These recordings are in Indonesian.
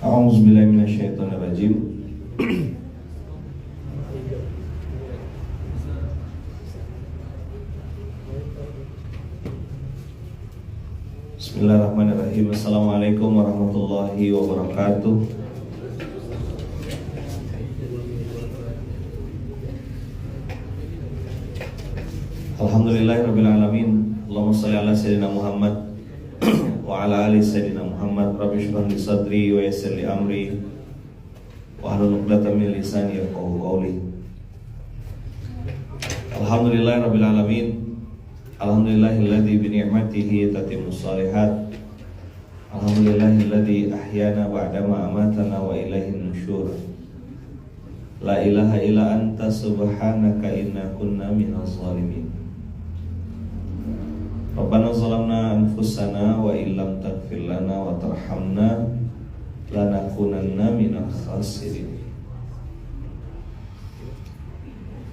A'udzubillahi minasyaitonirrajim. Bismillahirrahmanirrahim. Assalamualaikum warahmatullahi wabarakatuh. Alhamdulillahirabbil alamin. Allahumma shalli ala sayyidina Muhammad wa ala ali sayyidina Muhammad. Rabbi shrah li sadri wa yassir li amri wahlul 'uqdatam min lisani yafqahu qawli. Alhamdulillahirabbil alamin. Alhamdulillahilladzi bi ni'matihi tatimmus shalihat. Alhamdulillahilladzi ahyana ba'dama amatana wa ilaihin nusyur. La ilaha illa anta subhanaka inna kunna minaz zalimin. Rabbana zalamna anfusana wa illam taghfir lana wa tarhamna lanakunanna minal khasirin.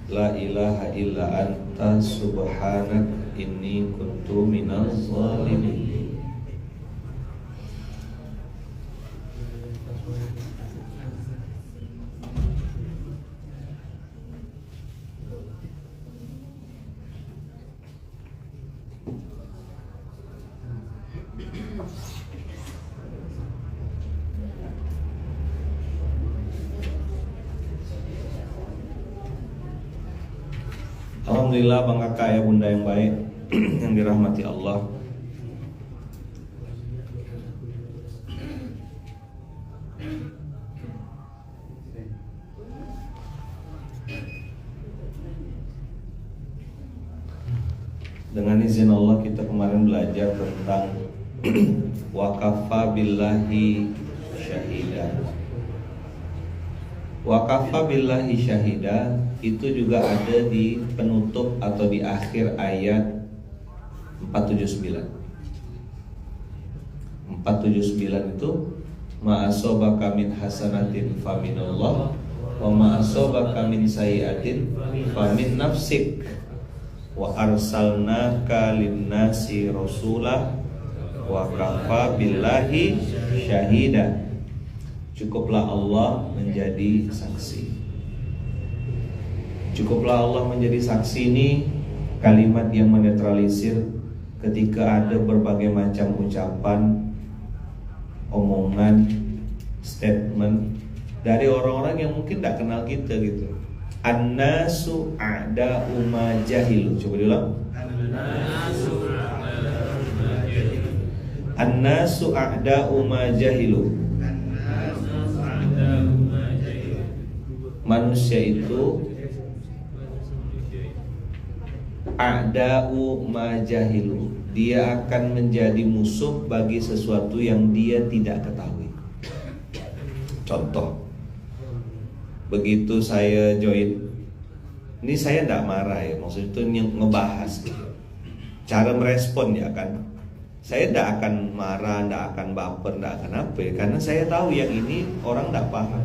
La ilaha illa anta subhanak inni kuntu minaz zalimin. Alhamdulillah, bang kakak ya bunda yang baik yang dirahmati Allah. Dengan izin Allah kita kemarin belajar tentang wakafa billahi syahida. Wakafa billahi syahida itu juga ada di penutup atau di akhir ayat 479. 479 itu ma'asobaka min hasanatin faminallah wa ma'asobaka min sayyiatin famin nafsik wa arsalnaka linnasi rasulah wa kafa billahi syahida. Cukuplah Allah menjadi saksi. Cukuplah Allah menjadi saksi ini kalimat yang menetralisir ketika ada berbagai macam ucapan, omongan, statement dari orang-orang yang mungkin tidak kenal kita gitu. An-nasu a'da'u ma jahilu. Coba diulang. An-nasu a'da'u ma jahilu. Manusia itu a'da'u ma jahilu. Dia akan menjadi musuh bagi sesuatu yang dia tidak ketahui. Contoh, begitu saya join, ini saya tidak marah ya, maksudnya itu ngebahas gitu. Cara merespon ya kan, saya tidak akan marah, tidak akan baper, tidak akan apa ya, karena saya tahu yang ini orang tidak paham.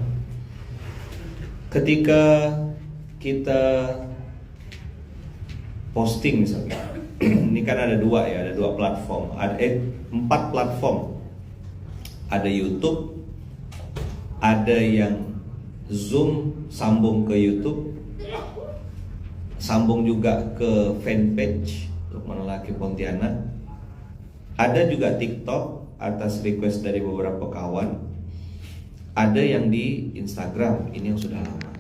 Ketika kita posting misalnya, ini kan ada dua ya, ada dua platform, ada 4 platform, ada YouTube, ada yang Zoom sambung ke YouTube, sambung juga ke fanpage Lukman Laki Pontianak, ada juga TikTok atas request dari beberapa kawan. Ada yang di Instagram, ini yang sudah lama.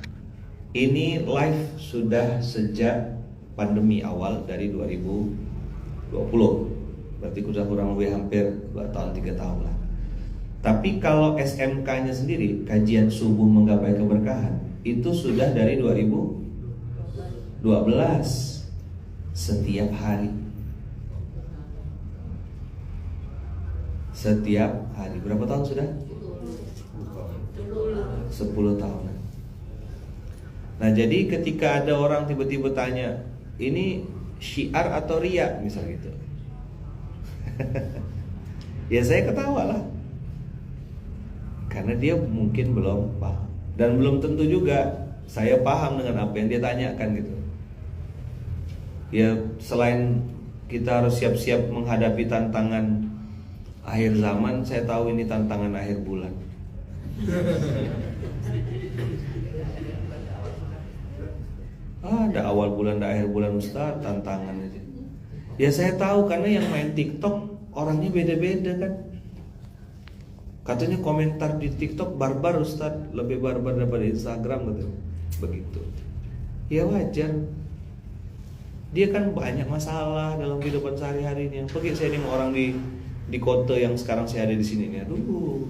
Ini live sudah sejak pandemi awal dari 2020. Berarti sudah kurang lebih hampir 2 tahun, 3 tahun lah. Tapi kalau SMK-nya sendiri, kajian subuh menggapai keberkahan, itu sudah dari 2012 setiap hari. Setiap hari. Berapa tahun sudah? 10 tahun. Nah, jadi ketika ada orang tiba-tiba tanya, ini syiar atau riya misal gitu, ya saya ketawa lah, karena dia mungkin belum paham, dan belum tentu juga saya paham dengan apa yang dia tanyakan gitu. Ya, selain kita harus siap-siap menghadapi tantangan akhir zaman, saya tahu ini tantangan akhir bulan. Ada awal bulan, ada akhir bulan Ustaz, tantangan aja. Ya saya tahu karena yang main TikTok orangnya beda-beda kan. Katanya komentar di TikTok barbar Ustaz, lebih barbar daripada Instagram katanya. Begitu. Ya wajar. Dia kan banyak masalah dalam kehidupan sehari-hari ini. Pergi saya nengok orang di kota yang sekarang saya ada di sini nih. Aduh.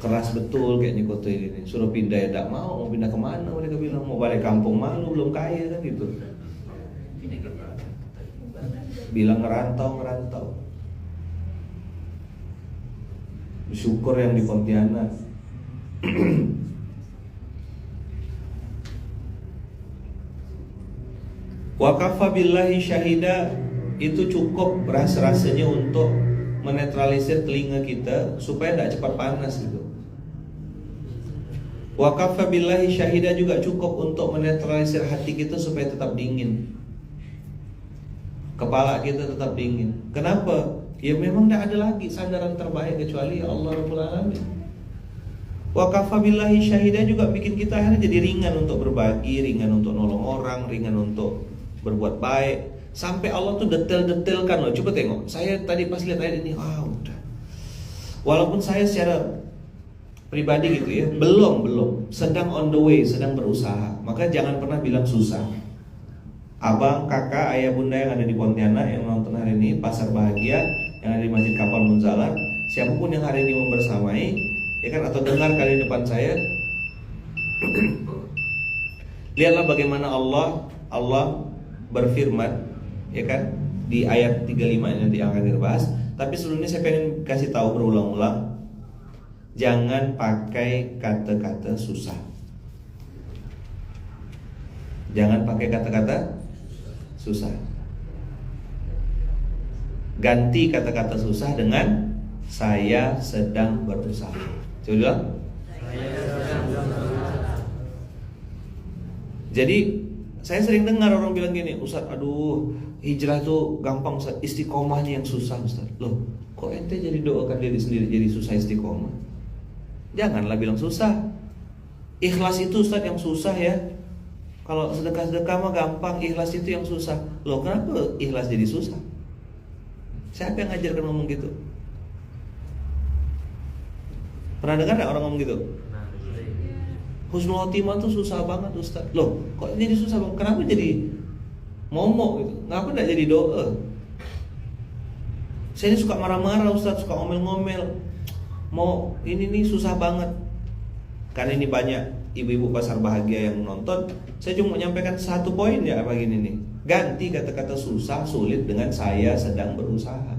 Keras betul kayaknya kota ini. Suruh pindah ya tak mau pindah kemana mereka bilang, mau balik kampung malu belum kaya kan gitu. Bilang ngerantau. Syukur yang di Pontianak. Wa kafa billahi syahida, itu cukup rasanya untuk menetralisir telinga kita supaya tidak cepat panas gitu. Wa kafa billahi syahida juga cukup untuk menetralisir hati kita supaya tetap dingin. Kepala kita tetap dingin. Kenapa? Ya memang tidak ada lagi sandaran terbaik kecuali Allah Rabbul Alamin. Wa kafa billahi syahida juga bikin kita akhirnya jadi ringan untuk berbagi, ringan untuk nolong orang, ringan untuk berbuat baik. Sampai Allah tuh detail-detailkan loh. Coba tengok, saya tadi pas lihat ayat ini, udah. Walaupun saya secara pribadi gitu ya, belum, sedang on the way, sedang berusaha. Maka jangan pernah bilang susah. Abang, kakak, ayah, bunda yang ada di Pontianak yang nonton hari ini, Pasar Bahagia yang ada di Masjid Kapal Munzalan, siapapun yang hari ini membersamai, ya kan, atau dengar kali depan saya, lihatlah bagaimana Allah berfirman, ya kan, di ayat 35 yang nanti akan dibahas. Tapi sebelumnya saya pengen kasih tahu berulang-ulang, jangan pakai kata-kata susah. Jangan pakai kata-kata susah. Ganti kata-kata susah dengan saya sedang berusaha. Coba bilang. Jadi saya sering dengar orang bilang gini, Ustaz, aduh, hijrah itu gampang Ustaz, istiqomahnya yang susah Ustaz. Loh, kok ente jadi doakan diri sendiri jadi susah istiqomah? Janganlah bilang susah. Ikhlas itu Ustaz yang susah ya. Kalau sedekah-sedekah mah gampang, ikhlas itu yang susah. Loh, kenapa ikhlas jadi susah? Siapa yang ngajarkan ngomong gitu? Pernah dengar gak orang ngomong gitu? Husnul khotimah tuh susah banget Ustaz. Loh, kok jadi susah banget? Kenapa jadi momok gitu? Kenapa gak jadi doa? Saya ini suka marah-marah Ustaz, suka ngomel-ngomel. Mau ini nih susah banget. Karena ini banyak ibu-ibu Pasar Bahagia yang nonton. Saya cuma menyampaikan satu poin ya pagi ini nih. Ganti kata-kata susah, sulit dengan saya sedang berusaha.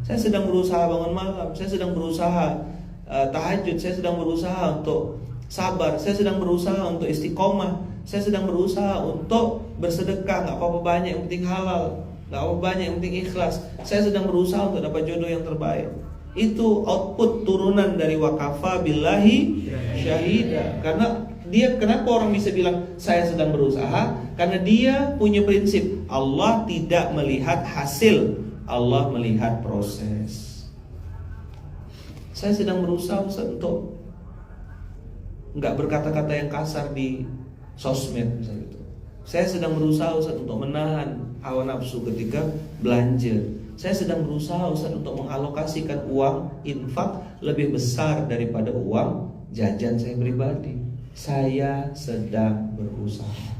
Saya sedang berusaha bangun malam. Saya sedang berusaha tahajud. Saya sedang berusaha untuk sabar. Saya sedang berusaha untuk istiqomah. Saya sedang berusaha untuk bersedekah. Gak apa-apa banyak, yang penting halal. Gak apa-apa banyak, yang penting ikhlas. Saya sedang berusaha untuk dapat jodoh yang terbaik. Itu output turunan dari wakafa billahi syahida. Karena dia, kenapa orang bisa bilang saya sedang berusaha? Karena dia punya prinsip, Allah tidak melihat hasil, Allah melihat proses. Saya sedang berusaha Ustaz untuk nggak berkata-kata yang kasar di sosmed misalnya gitu. Saya sedang berusaha Ustaz untuk menahan hawa nafsu ketika belanja. Saya sedang berusaha Ustaz untuk mengalokasikan uang infak lebih besar daripada uang jajan saya pribadi. Saya sedang berusaha.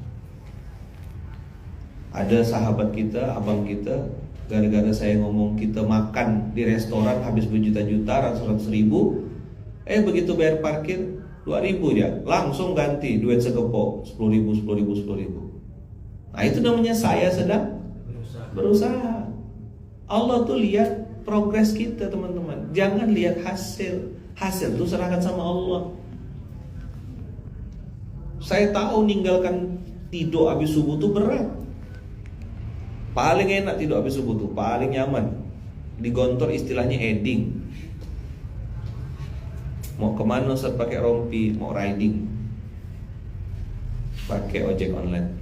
Ada sahabat kita, abang kita, gara-gara saya ngomong kita makan di restoran habis berjuta-juta, ratusan ribu, begitu bayar parkir 2.000 ya, langsung ganti duit segepok 10.000. Nah itu namanya saya sedang berusaha. Allah tuh lihat progres kita teman-teman. Jangan lihat hasil. Hasil tuh serahkan sama Allah. Saya tahu ninggalkan tidur habis subuh tuh berat. Paling enak tidur habis subuh tuh, paling nyaman. Di Gontor istilahnya eding. Mau kemana Ustaz pakai rompi, mau riding, pakai ojek online.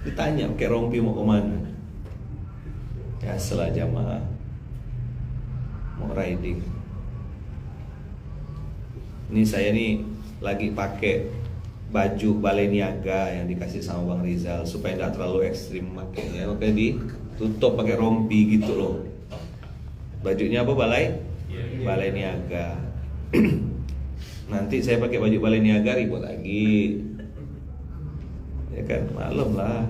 Ditanya pakai rompi mau kemana? Ya setelah jamaah mau riding. Ini saya nih lagi pakai baju balai niaga yang dikasih sama Bang Rizal supaya tidak terlalu ekstrim makanya. Oke, ditutup pakai rompi gitu loh. Bajunya apa balai? Balai niaga. Nanti saya pakai baju balai niaga ribut lagi. Ya kan, maklum lah.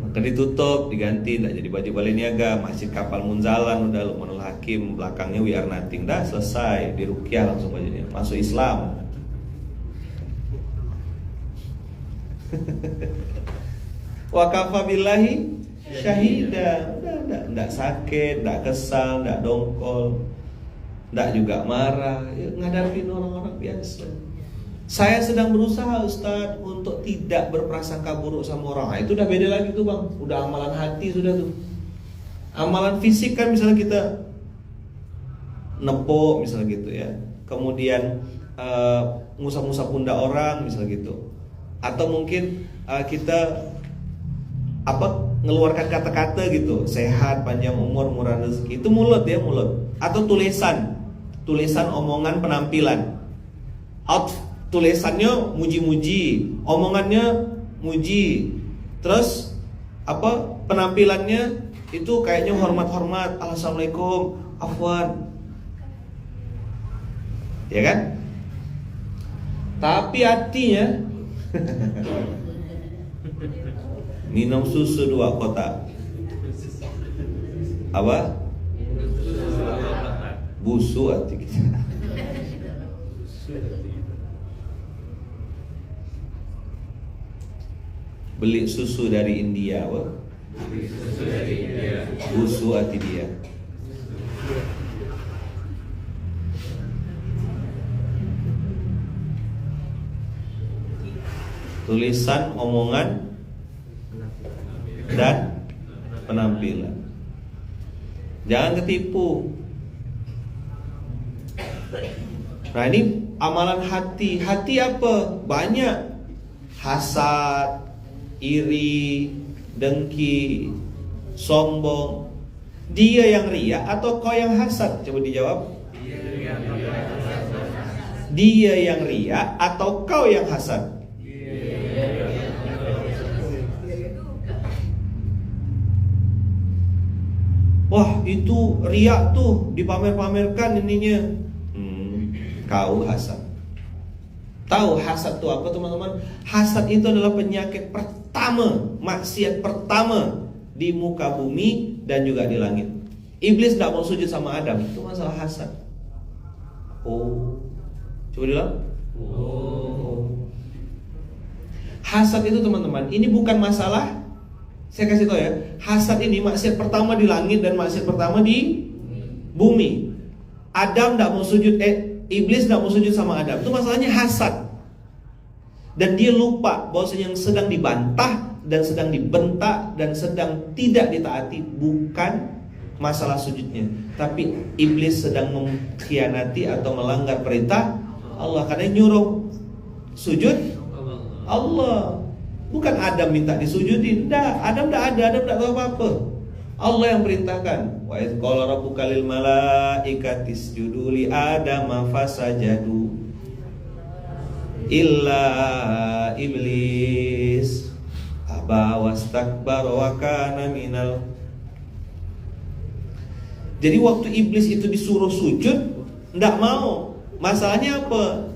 Maka ditutup, diganti, tidak jadi baju balai niaga. Masjid Kapal Munzalan udah Luqmanul Hakim, belakangnya We Are Nothing, dah selesai, diruqyah langsung bajunya, masuk Islam. Wa kafa billahi syahida. Udah, enggak sakit, enggak kesal, enggak dongkol, enggak juga marah, ya, ngadapin orang-orang biasa. Saya sedang berusaha Ustaz untuk tidak berprasangka buruk sama orang. Nah, itu udah beda lagi tuh Bang. Udah amalan hati sudah tuh. Amalan fisik kan misalnya kita nepuk misalnya gitu ya. Kemudian ngusap-ngusap pundak orang misalnya gitu. Atau mungkin kita ngeluarkan kata-kata gitu, sehat, panjang umur, murah rezeki. Itu mulut ya, mulut. Atau tulisan omongan, penampilan. Tulisannya muji-muji, omongannya muji. Terus penampilannya itu kayaknya hormat-hormat, assalamualaikum, afwan. Ya kan? Tapi hatinya minum susu 2 kotak. Apa? Busu hati kita. Beli susu dari India, wah. Busu hati dia. Tulisan, omongan, dan penampilan. Jangan ketipu. Nah, ini amalan hati. Hati apa? Banyak. Hasad, iri, dengki, sombong. Dia yang riya atau kau yang hasad? Coba dijawab. Dia yang riya atau kau yang hasad? Wah, itu riya tuh, dipamer-pamerkan ininya. Kau hasad. Tahu hasad itu apa teman-teman? Hasad itu adalah penyakit pertama, maksiat pertama di muka bumi dan juga di langit. Iblis tidak mau sujud sama Adam, itu masalah hasad. Oh, coba bilang. Oh. Hasad itu teman-teman, ini bukan masalah. Saya kasih tahu ya, hasad ini maksiat pertama di langit dan maksiat pertama di bumi. Adam tidak mau sujud, Iblis tidak mau sujud sama Adam. Itu masalahnya hasad. Dan dia lupa bahwa yang sedang dibantah dan sedang dibentak dan sedang tidak ditaati bukan masalah sujudnya, tapi iblis sedang mengkhianati atau melanggar perintah Allah karena nyuruh sujud Allah. Bukan Adam minta disujudin. Adam tidak ada, Adam tidak tahu apa-apa. Allah yang perintahkan. Wa idz qala rabbuka lil malaikati isjudu li adama fasajadu illa iblis aba wastakbara wa kana minal. Jadi waktu iblis itu disuruh sujud, tidak mau. Masalahnya apa?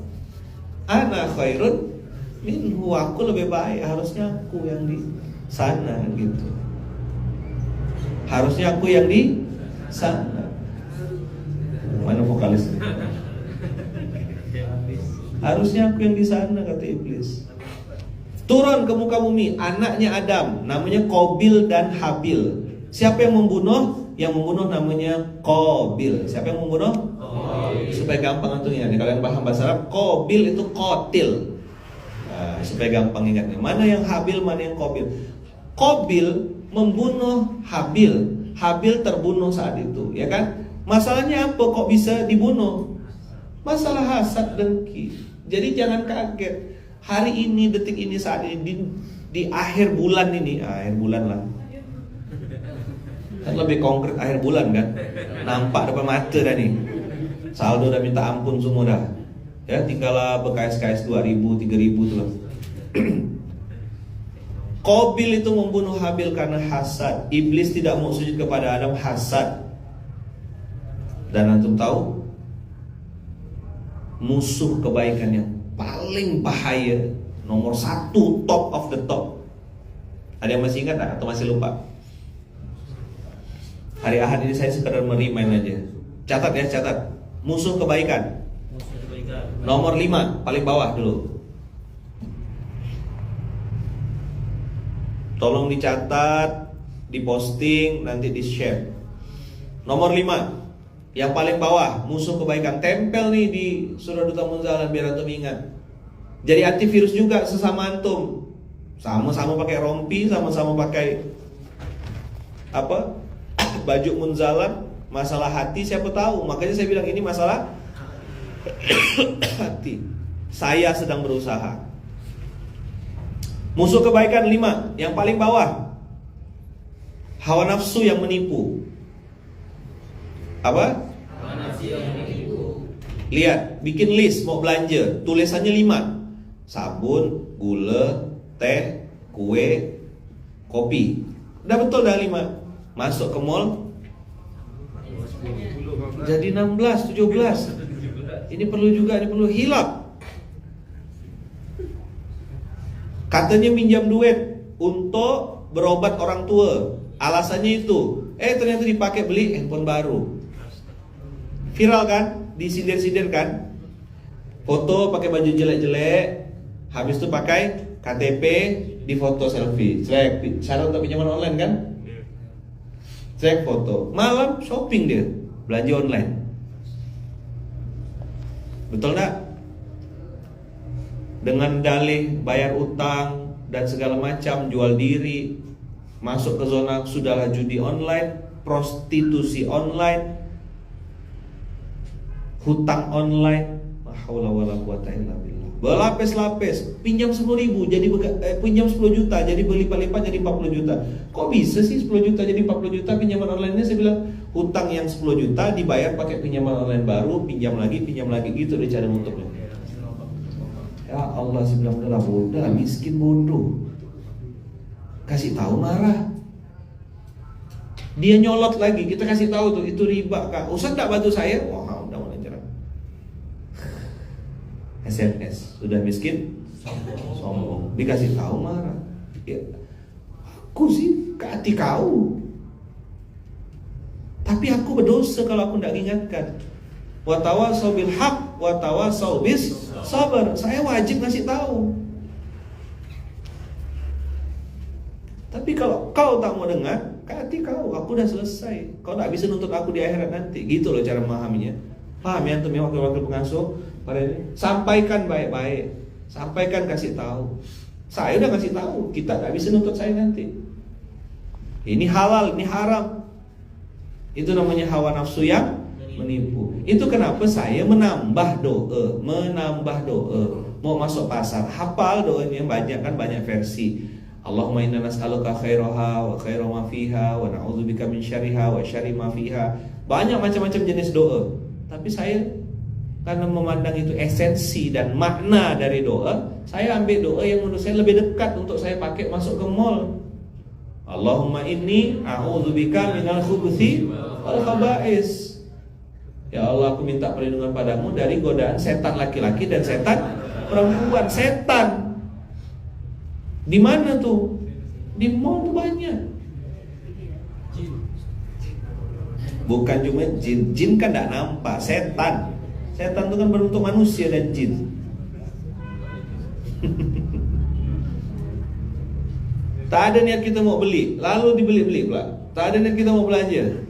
Ana khairun minhu, aku lebih baik, harusnya aku yang di sana gitu. Harusnya aku yang di sana. Mana vokalis? Harusnya aku yang di sana, kata iblis. Turun ke muka bumi, anaknya Adam, namanya Qabil dan Habil. Siapa yang membunuh? Yang membunuh namanya Qabil. Siapa yang membunuh? Qabil. Supaya gampang antunya, kalian paham bahasa Arab, Qabil itu qatil. Supaya gampang ingatnya, mana yang Habil, mana yang Qabil. Qabil membunuh Habil. Habil terbunuh saat itu, ya kan? Masalahnya apa kok bisa dibunuh? Masalah hasad dengki. Jadi jangan kaget. Hari ini, detik ini, saat ini, di akhir bulan ini, akhir bulan lah. Kan lebih konkret akhir bulan kan? Nampak depan mata dah nih. Saldo udah minta ampun semua dah. Ya, tinggallah bekas 2000, 3000 tuh. Qabil itu membunuh Habil karena hasad. Iblis tidak mau sujud kepada Adam, hasad. Dan antum tahu, musuh kebaikan yang paling bahaya, nomor 1, top of the top. Ada yang masih ingat atau masih lupa? Hari Ahad ini saya sekedar merimain aja. Catat ya, catat. Musuh kebaikan. Nomor 5, paling bawah dulu. Tolong dicatat, diposting, nanti di-share. Nomor 5, yang paling bawah, musuh kebaikan. Tempel nih di Surah Duta Munzalah biar antum ingat. Jadi antivirus juga sesama antum. Sama-sama pakai rompi, sama-sama pakai apa? Baju Munzalah. Masalah hati siapa tahu. Makanya saya bilang ini masalah hati. Saya sedang berusaha. Musuh kebaikan 5, yang paling bawah, hawa nafsu yang menipu. Apa? Hawa nafsu yang menipu. Lihat, bikin list mau belanja, tulisannya 5. Sabun, gula, teh, kue, kopi. Udah betul dah 5. Masuk ke mall jadi 16, 17. Ini perlu juga, ini perlu hilap. Katanya minjam duit untuk berobat orang tua. Alasannya itu, ternyata dipakai beli handphone baru. Viral kan? Disindir-sindir kan? Foto pakai baju jelek-jelek, habis itu pakai KTP, di foto selfie. Cek, syarat untuk pinjaman online kan? Cek foto. Malam shopping dia, belanja online. Betul enggak? Dengan dalih bayar utang dan segala macam, jual diri, masuk ke zona sudahlah judi online, prostitusi online, hutang online. La haula wala quwata illa billah. Berlapis-lapis, pinjam 10.000 jadi pinjam 10 juta jadi berlipat-lipat jadi 40 juta. Kok bisa sih 10 juta jadi 40 juta pinjaman online-nya? Saya bilang hutang yang 10 juta dibayar pakai pinjaman online baru, pinjam lagi gitu dia cara nutupnya. Ya Allah, saya bilang udahlah bodoh, miskin bodoh. Kasih tahu marah. Dia nyolot lagi, kita kasih tahu tuh itu riba kak. Ustaz tak bantu saya, wah udah mulai cerah. SMS, sudah miskin, sombong. Dikasih tahu marah. Ya, aku sih ke hati kau. Tapi aku berdosa kalau aku tidak ingatkan. Wa tawasau bil haq wa tawasau bis sabar. Saya wajib ngasih tahu. Tapi kalau kau tak mau dengar, hati kau, aku udah selesai. Kau tak bisa nuntut aku di akhirat nanti. Gitu loh cara memahaminya. Paham ya antum ya wakil-wakil pengasuh? Pada ini sampaikan baik-baik. Sampaikan, kasih tahu. Saya udah kasih tahu, kita tak bisa nuntut saya nanti. Ini halal, ini haram. Itu namanya hawa nafsu yang menipu. Itu kenapa saya menambah doa. Mau masuk pasar, hafal doanya banyak kan, banyak versi. Allahumma inna nas'aluka khairaha wa khaira ma fiha wa na'udzubika min syarriha wa syarri ma fiha. Banyak macam-macam jenis doa. Tapi saya karena memandang itu esensi dan makna dari doa, saya ambil doa yang menurut saya lebih dekat untuk saya pakai masuk ke mall. Allahumma inni a'udzubika minal khubuthi wal khaba'is. Ya Allah, aku minta perlindungan padamu dari godaan setan laki-laki dan setan perempuan. Setan di mana tuh? Di mall tuh banyak. Bukan cuma jin. Jin kan tidak nampak. Setan itu kan berbentuk manusia dan jin. Tak ada niat kita mau beli, lalu dibeli-beli pula. Tak ada niat kita mau belanja.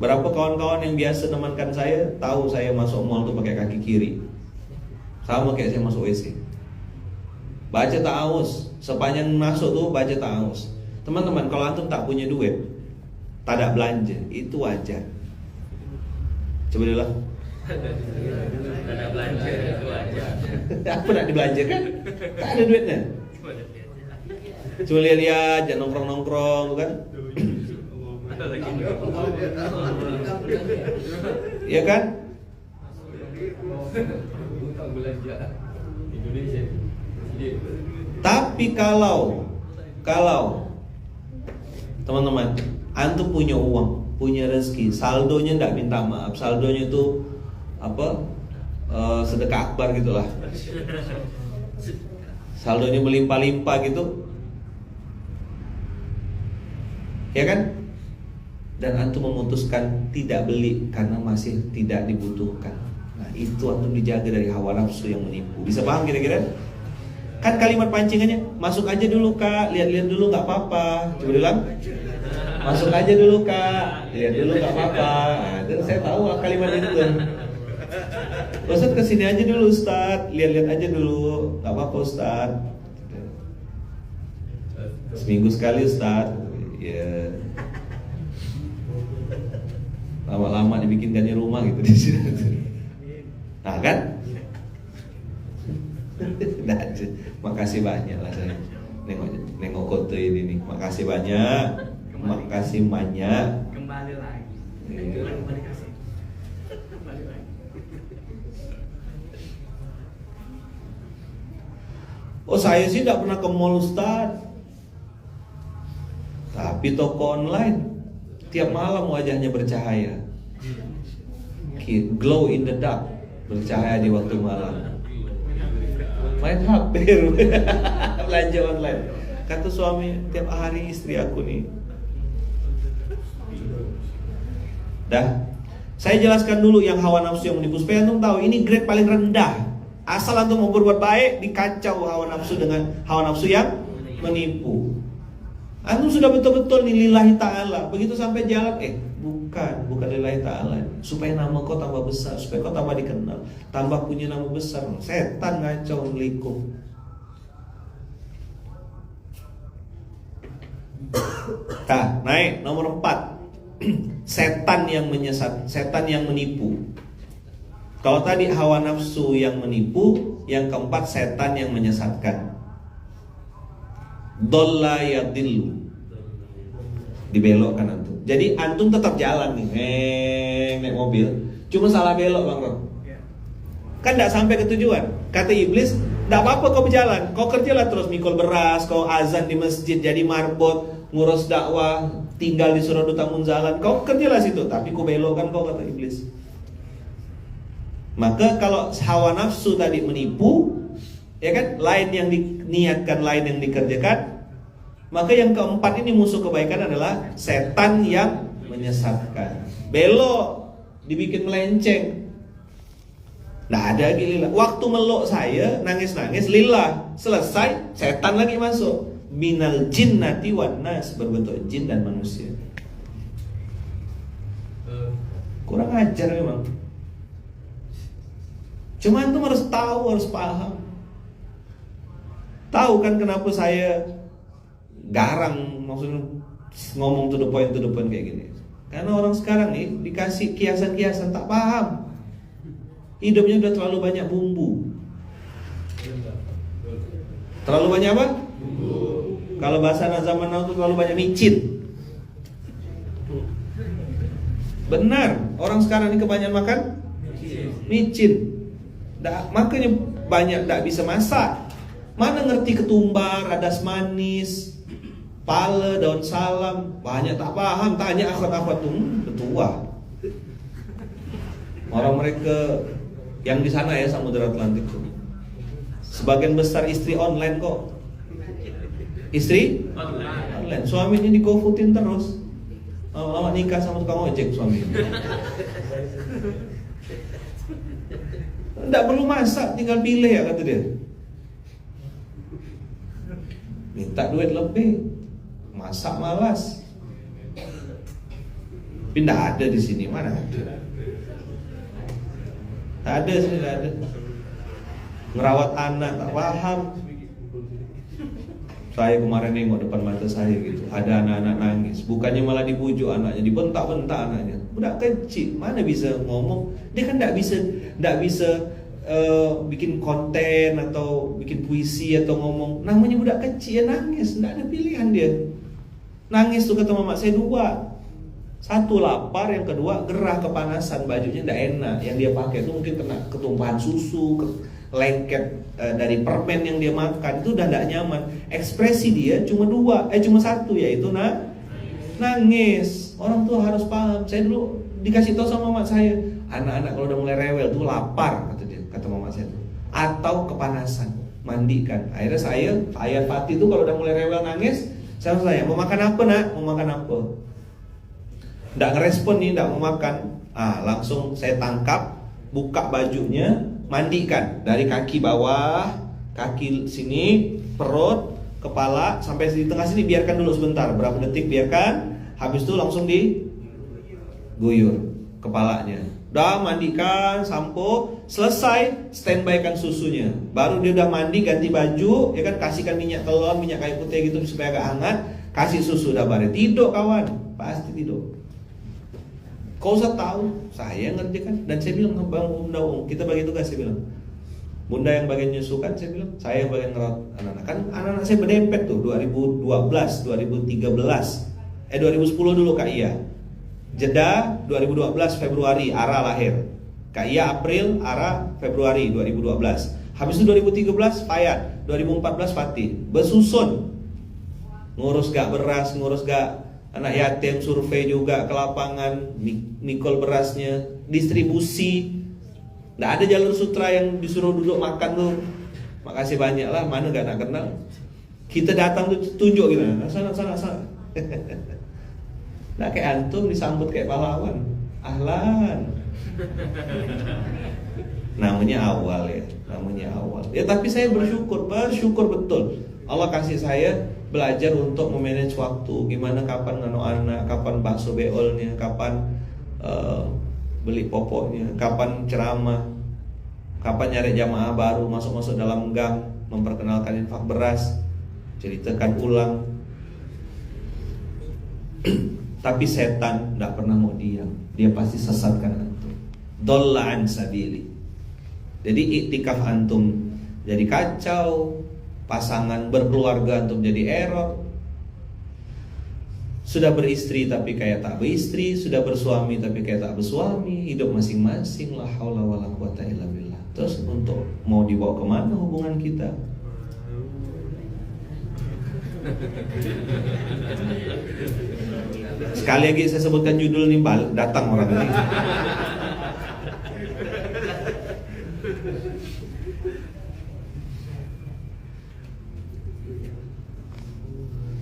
Berapa kawan-kawan yang biasa nemankan saya tahu saya masuk mall tuh pakai kaki kiri. Sama kayak saya masuk WC. Baca ta'awuz, sepanjang masuk tuh baca ta'awuz. Teman-teman, kalau antum tak punya duit, tak ada belanja, itu wajar. Coba dulu lah. Tak ada belanja, itu wajar. Apa nak dibelanjakan? Tak ada duitnya. Cuma lihat-lihat, jangan nongkrong-nongkrong kan. Ya kan? Tapi kalau teman-teman, antum punya uang, punya rezeki, saldonya nggak minta maaf, saldonya itu apa? Sedekah akbar gitulah. Saldonya melimpah-limpah gitu. Ya kan? Dan antum memutuskan tidak beli karena masih tidak dibutuhkan. Nah, itu antum dijaga dari hawa nafsu yang menipu. Bisa paham kira-kira? Kan kalimat pancingannya, masuk aja dulu kak, lihat-lihat dulu nggak apa-apa. Coba bilang, masuk aja dulu kak, lihat dulu nggak apa-apa. Nah, itu saya tahu kalimat itu tuh. Ustaz kesini aja dulu Ustaz, lihat-lihat aja dulu, nggak apa-apa Ustaz. Seminggu sekali Ustaz. Ya. Lama-lama dibikinkannya rumah gitu di sini. Nah kan? Nah, makasih banyak lah saya nengok kode ini nih. Makasih banyak. Makasih banyak. Kembali lagi. Iya. Kembali kasih. Kembali lagi. Oh saya sih tidak pernah ke mall Ustaz, tapi toko online tiap malam wajahnya bercahaya, glow in the dark, bercahaya di waktu malam. Main HP, belanja online. Kata suami, tiap hari istri aku nih. Dah, saya jelaskan dulu yang hawa nafsu yang menipu supaya antum tahu ini grade paling rendah. Asal antum mau berbuat baik, dikacau hawa nafsu dengan hawa nafsu yang menipu. Antum sudah betul-betul nih lillahi ta'ala, begitu sampai jalan, bukan lillahi ta'ala, supaya nama kau tambah besar, supaya kau tambah dikenal, tambah punya nama besar. Setan ngacau melikung. Nah, naik nomor 4. Setan yang menyesat, setan yang menipu. Kalau tadi hawa nafsu yang menipu, yang keempat setan yang menyesatkan. Dolla yadillu, dibelokkan antum. Jadi antum tetap jalan nih, naik mobil, cuma salah belok bang Ron. Kan tidak sampai ke tujuan. Kata iblis, tidak apa-apa kau berjalan, kau kerjalah terus mikul beras, kau azan di masjid, jadi marbot, ngurus dakwah, tinggal di Surah Duta Munzalan, kau kerjalah situ. Tapi kau belokkan kau, kata iblis. Maka kalau hawa nafsu tadi menipu, ya kan, lain yang diniatkan, lain yang dikerjakan. Maka yang keempat ini musuh kebaikan adalah setan yang menyesatkan. Belok, dibikin melenceng. Nah ada lagi lillah. Waktu meluk saya nangis-nangis lillah, selesai setan lagi masuk. Minal jinnati wan nas, berbentuk jin dan manusia. Kurang ajar memang. Cuma antum harus tahu, harus paham. Tahu kan kenapa saya garang, maksudnya ngomong to the point kayak gini. Karena orang sekarang nih dikasih kiasan-kiasan tak paham. Hidupnya udah terlalu banyak bumbu. Terlalu banyak apa? Bumbu. Kalau bahasa anak zaman now itu terlalu banyak micin. Benar, orang sekarang ini kebanyakan makan micin. Makanya banyak tak bisa masak. Mana ngerti ketumbar, adas manis, pala, daun salam. Banyak tak paham. Tanya akhwat-akhwat tuh, betua. Orang mereka yang di sana ya, Samudra Atlantik tuh, sebagian besar istri online kok. Istri online. Suaminya di GoFoodin terus. Lama-lama nikah sama tukang ojek suaminya. Tidak perlu masak, tinggal pilih ya kata dia. Minta duit lebih, masak malas. Pindah ada di sini, mana ada? Tak ada sini, tak ada. Ngerawat anak tak paham. Saya kemarin nengok depan mata saya gitu, ada anak-anak nangis. Bukannya malah dibujuk anaknya, dibentak-bentak anaknya. Budak kecil, mana bisa ngomong? Dia kan tidak bisa bikin konten atau bikin puisi atau ngomong. Namanya budak kecil ya nangis, tidak ada pilihan dia. Nangis tuh kata mama saya 2. Satu lapar, yang kedua gerah kepanasan, bajunya tidak enak. Yang dia pakai itu mungkin kena ketumpahan susu, lengket dari permen yang dia makan, itu udah tidak nyaman. Ekspresi dia cuma satu, yaitu nangis. Orang tua harus paham. Saya dulu dikasih tahu sama mama saya, anak-anak kalau udah mulai rewel tuh lapar, kata mama saya tuh, atau kepanasan, mandikan. Akhirnya saya Fatih tuh kalau udah mulai rewel nangis, saya tanya, mau makan apa nak? Mau makan apa? Nggak ngerespon nih, nggak mau makan. Langsung saya tangkap, buka bajunya, mandikan dari kaki bawah, kaki sini, perut, kepala sampai di tengah sini, biarkan dulu sebentar, berapa detik biarkan. Habis itu langsung diguyur kepalanya. Udah mandikan, sampo, selesai, standby-kan susunya. Baru dia udah mandi, ganti baju, ya kan, kasihkan minyak telur, minyak kayu putih gitu supaya agak hangat, kasih susu, udah bare tidur kawan, pasti tidur. Kau usah tahu, saya ngerjakan. Dan saya bilang, Bang Bunda, kita bagi tugas, saya bilang. Bunda yang bagian nyusukan, saya bilang, saya yang bagian ngerawat anak-anak. Kan anak-anak saya berdempet tuh, 2012, 2013, 2010 dulu Kak Iya. Jeda 2012 Februari, Ara lahir. Kak Iya April, Ara Februari 2012. Habis itu 2013 Fayat, 2014 Fatih. Bersusun. Ngurus gak beras, ngurus gak anak yatim, survei juga ke lapangan, mikul berasnya, distribusi. Nggak ada jalur sutra yang disuruh duduk makan tuh. Makasih banyak lah, mana gak nak kenal. Kita datang tuh tunjuk gitu, sana. Nah kayak antum disambut kayak pahlawan. Ahlan. Namanya awal ya, namanya awal. Ya tapi saya bersyukur betul. Allah kasih saya belajar untuk memanage waktu. Gimana kapan ngano anak, kapan bakso beolnya, kapan beli popoknya, kapan ceramah, kapan nyari jamaah baru, masuk dalam gang, memperkenalkan infak beras, ceritakan ulang. Tapi setan tidak pernah mau diam. Dia pasti sesatkan antum. Dhalla an sabili. Jadi iktikaf antum jadi kacau, pasangan berkeluarga antum jadi error. Sudah beristri tapi kayak tak beristri, sudah bersuami tapi kayak tak bersuami, hidup masing-masing, la haula wala quwata illa billah. Terus untuk mau dibawa kemana hubungan kita? Sekali lagi saya sebutkan judul nih, datang orang ini.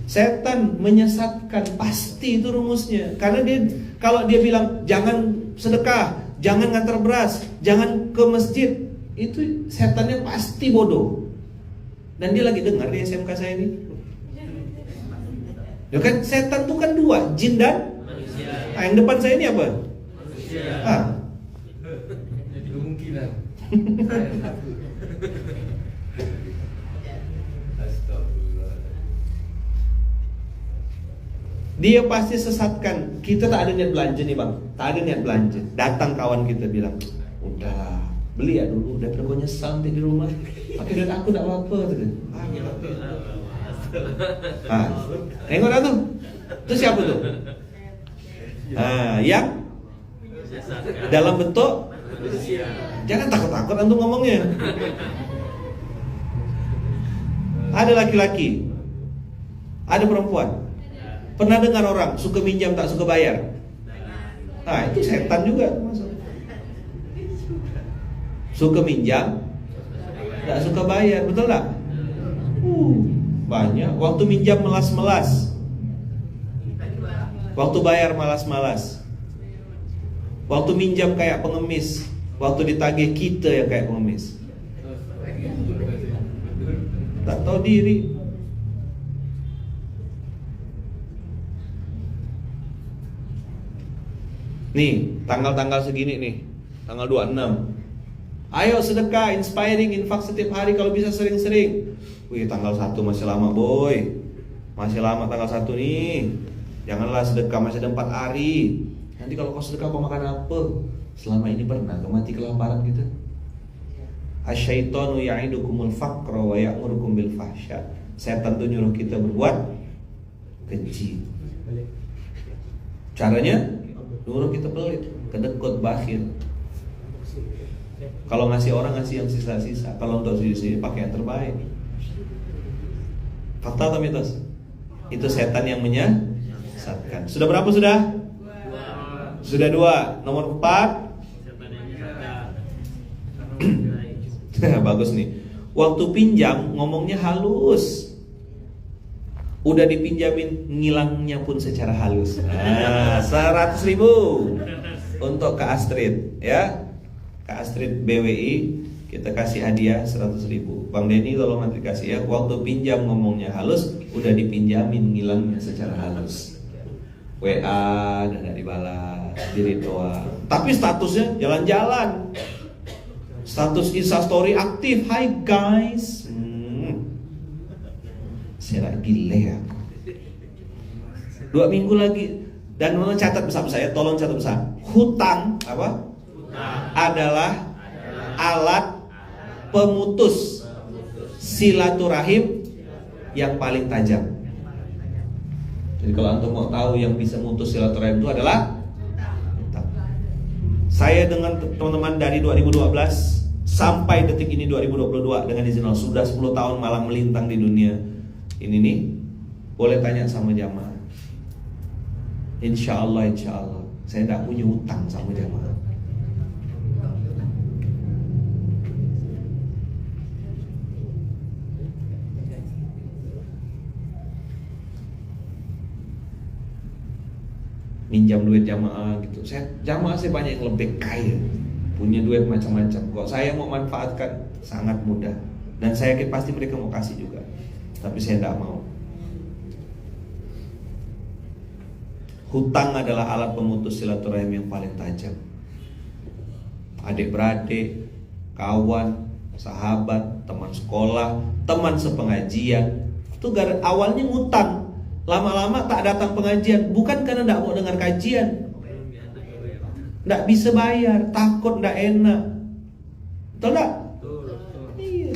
Setan menyesatkan, pasti itu rumusnya. Karena kalau dia bilang jangan sedekah, jangan ngantar beras, jangan ke masjid, itu setannya pasti bodoh. Dan dia lagi dengar di SMK saya ini. Ya kan setan tuh kan dua, jin dan manusia. Yang depan saya ini apa? Manusia. Jadi kemungkinan. Dia pasti sesatkan. Kita tak ada niat belanja nih bang, tak ada niat belanja. Datang kawan kita bilang, udah beli ya dulu, daripada kau nyesal nanti di rumah. Pakai duit aku tak apa-apa. Tengok dah tuh. Itu siapa tuh? Yang dalam bentuk. Jangan takut-takut antum ngomongnya. Ada laki-laki, ada perempuan. Pernah dengar orang suka minjam tak suka bayar? Nah itu setan juga. Suka minjam, tak suka bayar, betul tak? Banyak. Waktu minjam melas-melas, waktu bayar malas-malas. Waktu minjam kayak pengemis, waktu ditagih kita yang kayak pengemis. Tak tahu diri. Nih, tanggal-tanggal segini nih, tanggal 26. Ayo sedekah, inspiring, infak setiap hari kalau bisa sering-sering. Wih, tanggal 1 masih lama boy. Masih lama tanggal 1 nih. Janganlah sedekah, masih ada 4 hari. Nanti kalau kau sedekah kau makan apa? Selama ini pernah kau mati kelaparan gitu? Asyaitonu ya'idukumul faqra wa ya'murukum bil fahsya. Setan tuh nyuruh kita berbuat keji. Caranya nyuruh kita pelit, kedekut, bakhil. Kalau ngasih orang ngasih yang sisa-sisa, kalau untuk sendiri pakai yang terbaik. Fakta atau mitos? Itu setan yang menyesatkan. Sudah berapa sudah? Sudah 2. Nomor 4. Bagus nih. Waktu pinjam ngomongnya halus. Udah dipinjamin ngilangnya pun secara halus. Nah, 100.000 untuk Kak Astrid ya. Kak Astrid BWI kita kasih hadiah 100.000. Bang Denny tolong nanti kasih ya. Waktu pinjam ngomongnya halus, udah dipinjamin ngilangnya secara halus. WA dan gak dibalas, diri doang. Tapi statusnya jalan-jalan. Status Instastory aktif. Hai guys. Saya gile ya. 2 minggu lagi. Dan tolong catat besar-besar ya. Tolong catat besar. Hutang apa? Adalah alat pemutus silaturahim yang paling tajam. Jadi kalau antum mau tahu yang bisa memutus silaturahim itu adalah hutang. Saya dengan teman-teman dari 2012 sampai detik ini 2022 dengan izin Allah sudah 10 tahun malang melintang di dunia ini nih. Boleh tanya sama jamaah. Insya Allah saya tidak punya hutang sama jamaah. Minjam duit jamaah gitu. Jamaah saya banyak yang lebih kaya, punya duit macam-macam. Kok saya mau manfaatkan sangat mudah. Dan saya yakin pasti mereka mau kasih juga. Tapi saya tidak mau. Hutang adalah alat pemutus silaturahim yang paling tajam. Adik-beradik, kawan, sahabat, teman sekolah, teman sepengajian. Itu awalnya ngutang. Lama-lama tak datang pengajian. Bukan karena tidak mau dengar kajian, tidak bisa bayar, takut tidak enak. Betul tidak? Iya.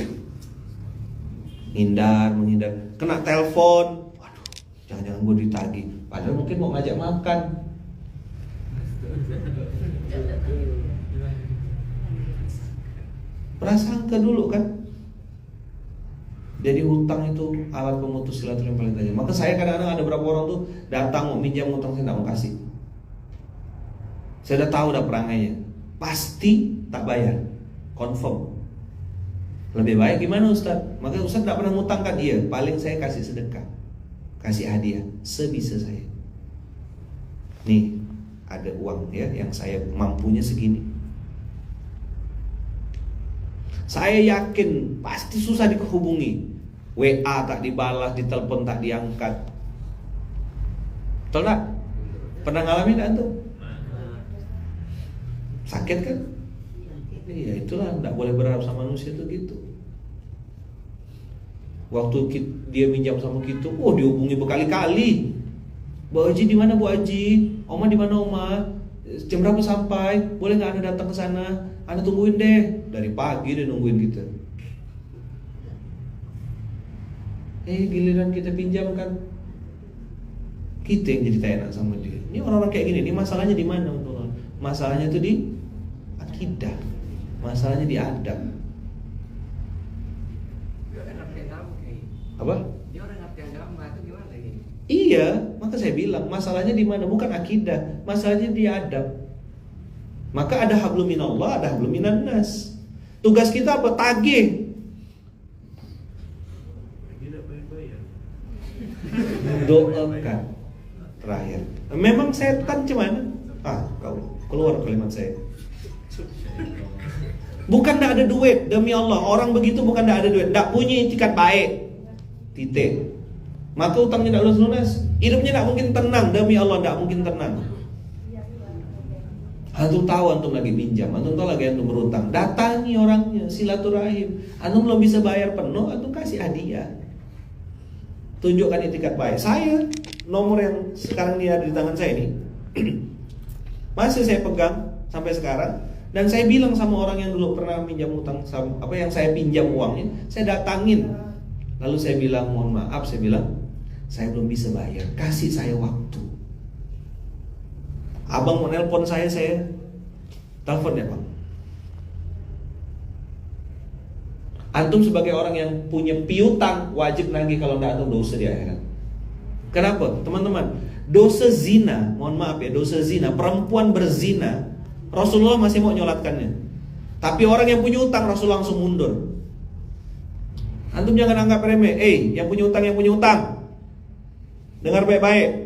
Menghindar. Kena telepon, waduh, jangan-jangan gue ditagih. Padahal mungkin mau ngajak makan. Prasangka dulu kan. Jadi hutang itu alat pemutus silaturahim yang paling tajam. Maka saya kadang-kadang ada beberapa orang tuh datang mau minjam hutang, saya tidak mau kasih. Saya udah tahu udah perangainya, pasti tak bayar, confirm. Lebih baik gimana Ustaz? Maka Ustaz tidak pernah ngutangkan. Iya, paling saya kasih sedekah, kasih hadiah sebisa saya. Nih ada uang ya yang saya mampunya segini. Saya yakin pasti susah dihubungi. WA tak dibalas, ditelepon tak diangkat. Betul tak? Pernah ngalamin tak tuh? Sakit kan? Iya, itulah tidak boleh berharap sama manusia tuh gitu. Waktu dia minjam sama kita, dihubungi berkali-kali. Bu Haji di mana Bu Haji? Oma di mana Oma? Jam berapa sampai? Boleh nggak Anda datang ke sana? Anda tungguin deh. Dari pagi dia nungguin kita. Giliran kita pinjam kan, kita yang jadi tak enak sama dia. Ini orang-orang kayak gini, ini masalahnya di mana? Masalahnya itu di akidah. Masalahnya di adab. Apa? Dia orang ngerti agama itu gimana ini? Iya, maka saya bilang masalahnya di mana? Bukan akidah, masalahnya di adab. Maka ada hablum minallah, ada hablum minan nas. Tugas kita apa? Tagih. Doakan. Terakhir. Memang setan cuman kau keluar kalimat saya. Bukan tidak ada duit, demi Allah. Orang begitu bukan tidak ada duit, tidak punya itikat baik. Titik. Maka utangnya tidak lunas. Hidupnya tidak mungkin tenang, demi Allah tidak mungkin tenang. Antum tahu antum lagi pinjam, antum tahu lagi antum berutang, datangi orangnya, silaturahim. Antum belum bisa bayar penuh, antum kasih hadiah. Tunjukkan itikat baik. Saya nomor yang sekarang ini ada di tangan saya ini masih saya pegang sampai sekarang. Dan saya bilang sama orang yang dulu pernah pinjam utang, yang saya pinjam uangnya, saya datangin. Lalu saya bilang mohon maaf, saya bilang saya belum bisa bayar, kasih saya waktu. Abang mau nelpon saya telepon ya Pak. Antum sebagai orang yang punya piutang wajib nagih, kalau tidak antum dosa di akhirat. Kenapa? Teman-teman, dosa zina, mohon maaf ya, dosa zina, perempuan berzina, Rasulullah masih mau nyolatkannya. Tapi orang yang punya utang, Rasul langsung mundur. Antum jangan anggap remeh. Yang punya utang, dengar baik-baik.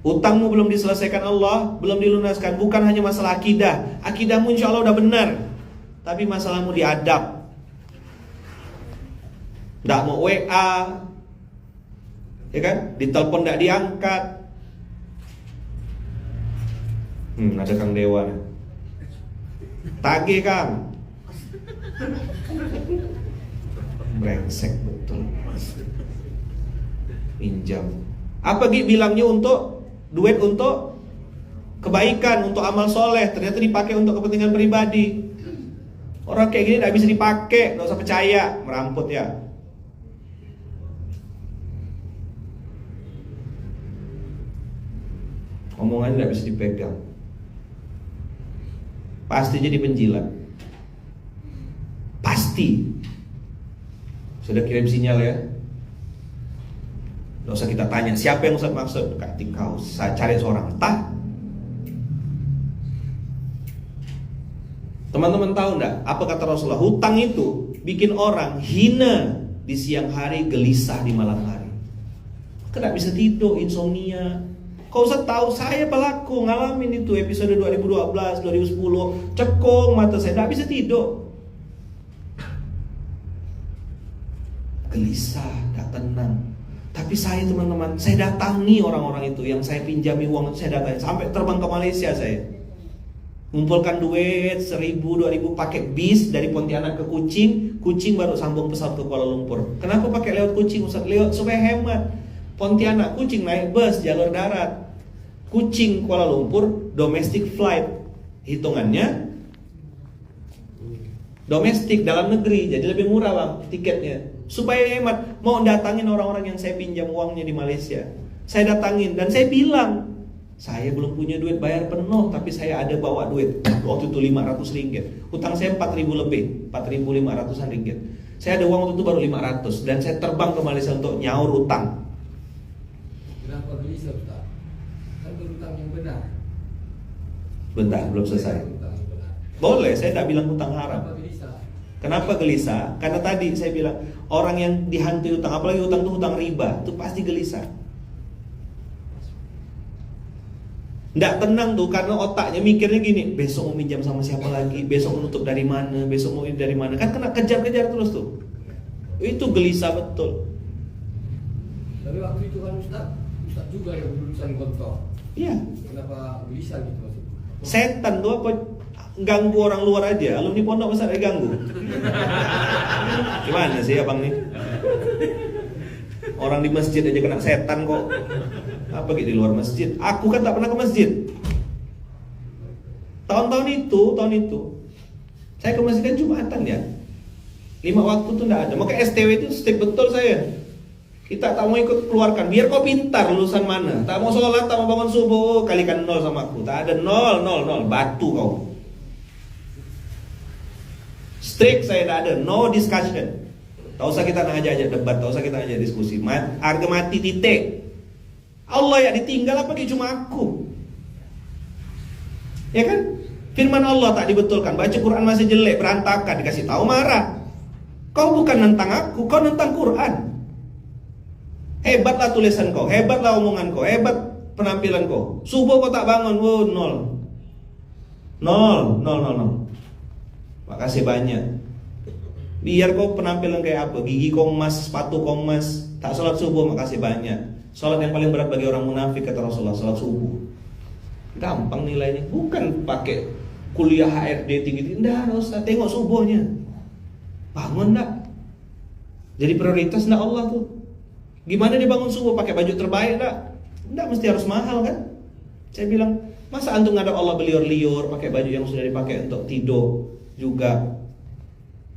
Utangmu belum diselesaikan Allah, belum dilunaskan. Bukan hanya masalah akidah. Akidahmu insya Allah udah benar, tapi masalahmu diadab. Nggak mau WA, ya kan? Ditelepon nggak diangkat. Ada Kang Dewa nih. Tagih Kang. Brengsek betul. Pinjam. Apa Gi bilangnya untuk duit untuk kebaikan, untuk amal soleh, ternyata dipakai untuk kepentingan pribadi. Orang kayak gini tidak bisa dipakai, nggak usah percaya, meramput ya. Omongannya tidak bisa dipegang. Pasti jadi penjilat. Pasti. Sudah kirim sinyal ya. Nggak usah kita tanya siapa yang Ustaz maksud. Kau saya cari seorang. Teman-teman tahu enggak apa kata Rasulullah? Hutang itu bikin orang hina di siang hari, gelisah di malam hari. Tidak bisa tidur, insomnia. Kau Ustaz tahu, saya pelaku ngalamin itu episode 2012, 2010. Cekung mata saya, tidak bisa tidur. Gelisah, tidak tenang. Tapi saya teman-teman, saya datangi orang-orang itu yang saya pinjami uang, saya datangi sampai terbang ke Malaysia saya. Ngumpulkan duit 1.000, 2.000 pakai bis dari Pontianak ke Kuching baru sambung pesawat ke Kuala Lumpur. Kenapa pakai lewat Kuching Ustaz? Lewat supaya hemat. Pontianak Kuching naik bus jalur darat. Kuching Kuala Lumpur domestic flight. Hitungannya domestik dalam negeri, jadi lebih murah Bang tiketnya. Supaya hemat, mau datangin orang-orang yang saya pinjam uangnya di Malaysia. Saya datangin dan saya bilang, saya belum punya duit bayar penuh, tapi saya ada bawa duit. Waktu itu 500 ringgit. Hutang saya 4.000 lebih, 4.500an ringgit. Saya ada uang waktu itu baru 500 dan saya terbang ke Malaysia untuk nyaur utang. Kenapa gelisah Ustaz? Kan berhutang yang benar. Bentar, belum selesai. Hutang yang benar. Boleh, saya tidak bilang hutang haram. Kenapa gelisah? Kenapa gelisah? Karena tadi saya bilang, orang yang dihantui utang, apalagi utang itu hutang riba, itu pasti gelisah. Nggak tenang tuh, karena otaknya mikirnya gini, besok mau minjam sama siapa lagi, besok mau nutup dari mana, besok mau ini dari mana. Kan kena kejar-kejar terus tuh. Itu gelisah betul. Tapi waktu itu kan Ustaz juga yang berurusan kotor. Iya. Kenapa gelisah gitu maksudnya? Setan tuh apa? Ganggu orang luar aja. Alumni pondok besar diganggu. Gimana sih abang nih? Orang di masjid aja kena setan kok. Apa gitu di luar masjid? Aku kan tak pernah ke masjid. Tahun itu saya ke masjid kan Jumatan ya. 5 waktu tuh enggak ada. Maka STW itu stick betul saya. Kita tak mau ikut keluarkan. Biar kau pintar lulusan mana. Tak mau sholat, tak mau bangun subuh, kalikan 0 sama aku. Tak ada 0, 0, 0. Batu kau. Strict saya tak ada. No discussion. Tak usah kita ngajak-ajak debat. Tak usah kita ngajak diskusi. Harga mati titik. Allah ya ditinggal apa cuma aku. Ya kan? Firman Allah tak dibetulkan. Baca Quran masih jelek, berantakan, dikasih tahu marah. Kau bukan nentang aku, kau nentang Quran. Hebatlah tulisan kau, hebatlah omongan kau, hebat penampilan kau. Subuh kau tak bangun, 0. Makasih banyak. Biar kau penampilan kayak apa, gigi kau emas, sepatu kau emas, tak sholat subuh, makasih banyak. Sholat yang paling berat bagi orang munafik kata Rasulullah, sholat subuh. Gampang nilainya, bukan pakai kuliah HRD tinggi-tinggi. Nggak usah, tengok subuhnya. Bangun enggak? Jadi prioritas enggak Allah tuh. Gimana dia bangun subuh pakai baju terbaik enggak? Enggak mesti harus mahal kan? Saya bilang, masa antum ngadap Allah beliur-liur pakai baju yang sudah dipakai untuk tidur juga?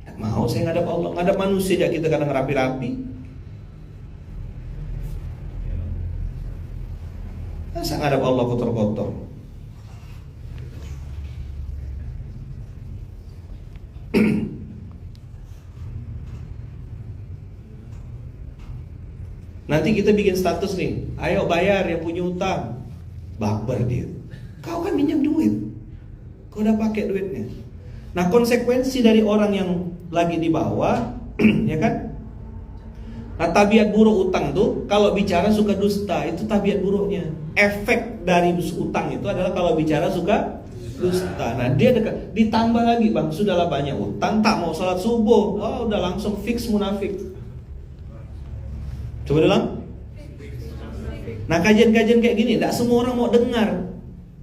Nggak mau saya ngadap Allah, ngadap manusia aja kita kadang rapi-rapi. Masa ngadap Allah kotor-kotor? Nanti kita bikin status nih, ayo bayar yang punya utang. Baper dia. Kau kan minjam duit, kau udah pakai duitnya. Nah, konsekuensi dari orang yang lagi di bawah, ya kan? Nah, tabiat buruk utang tuh kalau bicara suka dusta, itu tabiat buruknya. Efek dari utang itu adalah kalau bicara suka dusta. Nah, dia dekat, ditambah lagi, bang, sudahlah banyak utang, tak mau sholat subuh, oh udah langsung fix munafik. Coba ulang. Nah, kajian-kajian kayak gini, tidak semua orang mau dengar.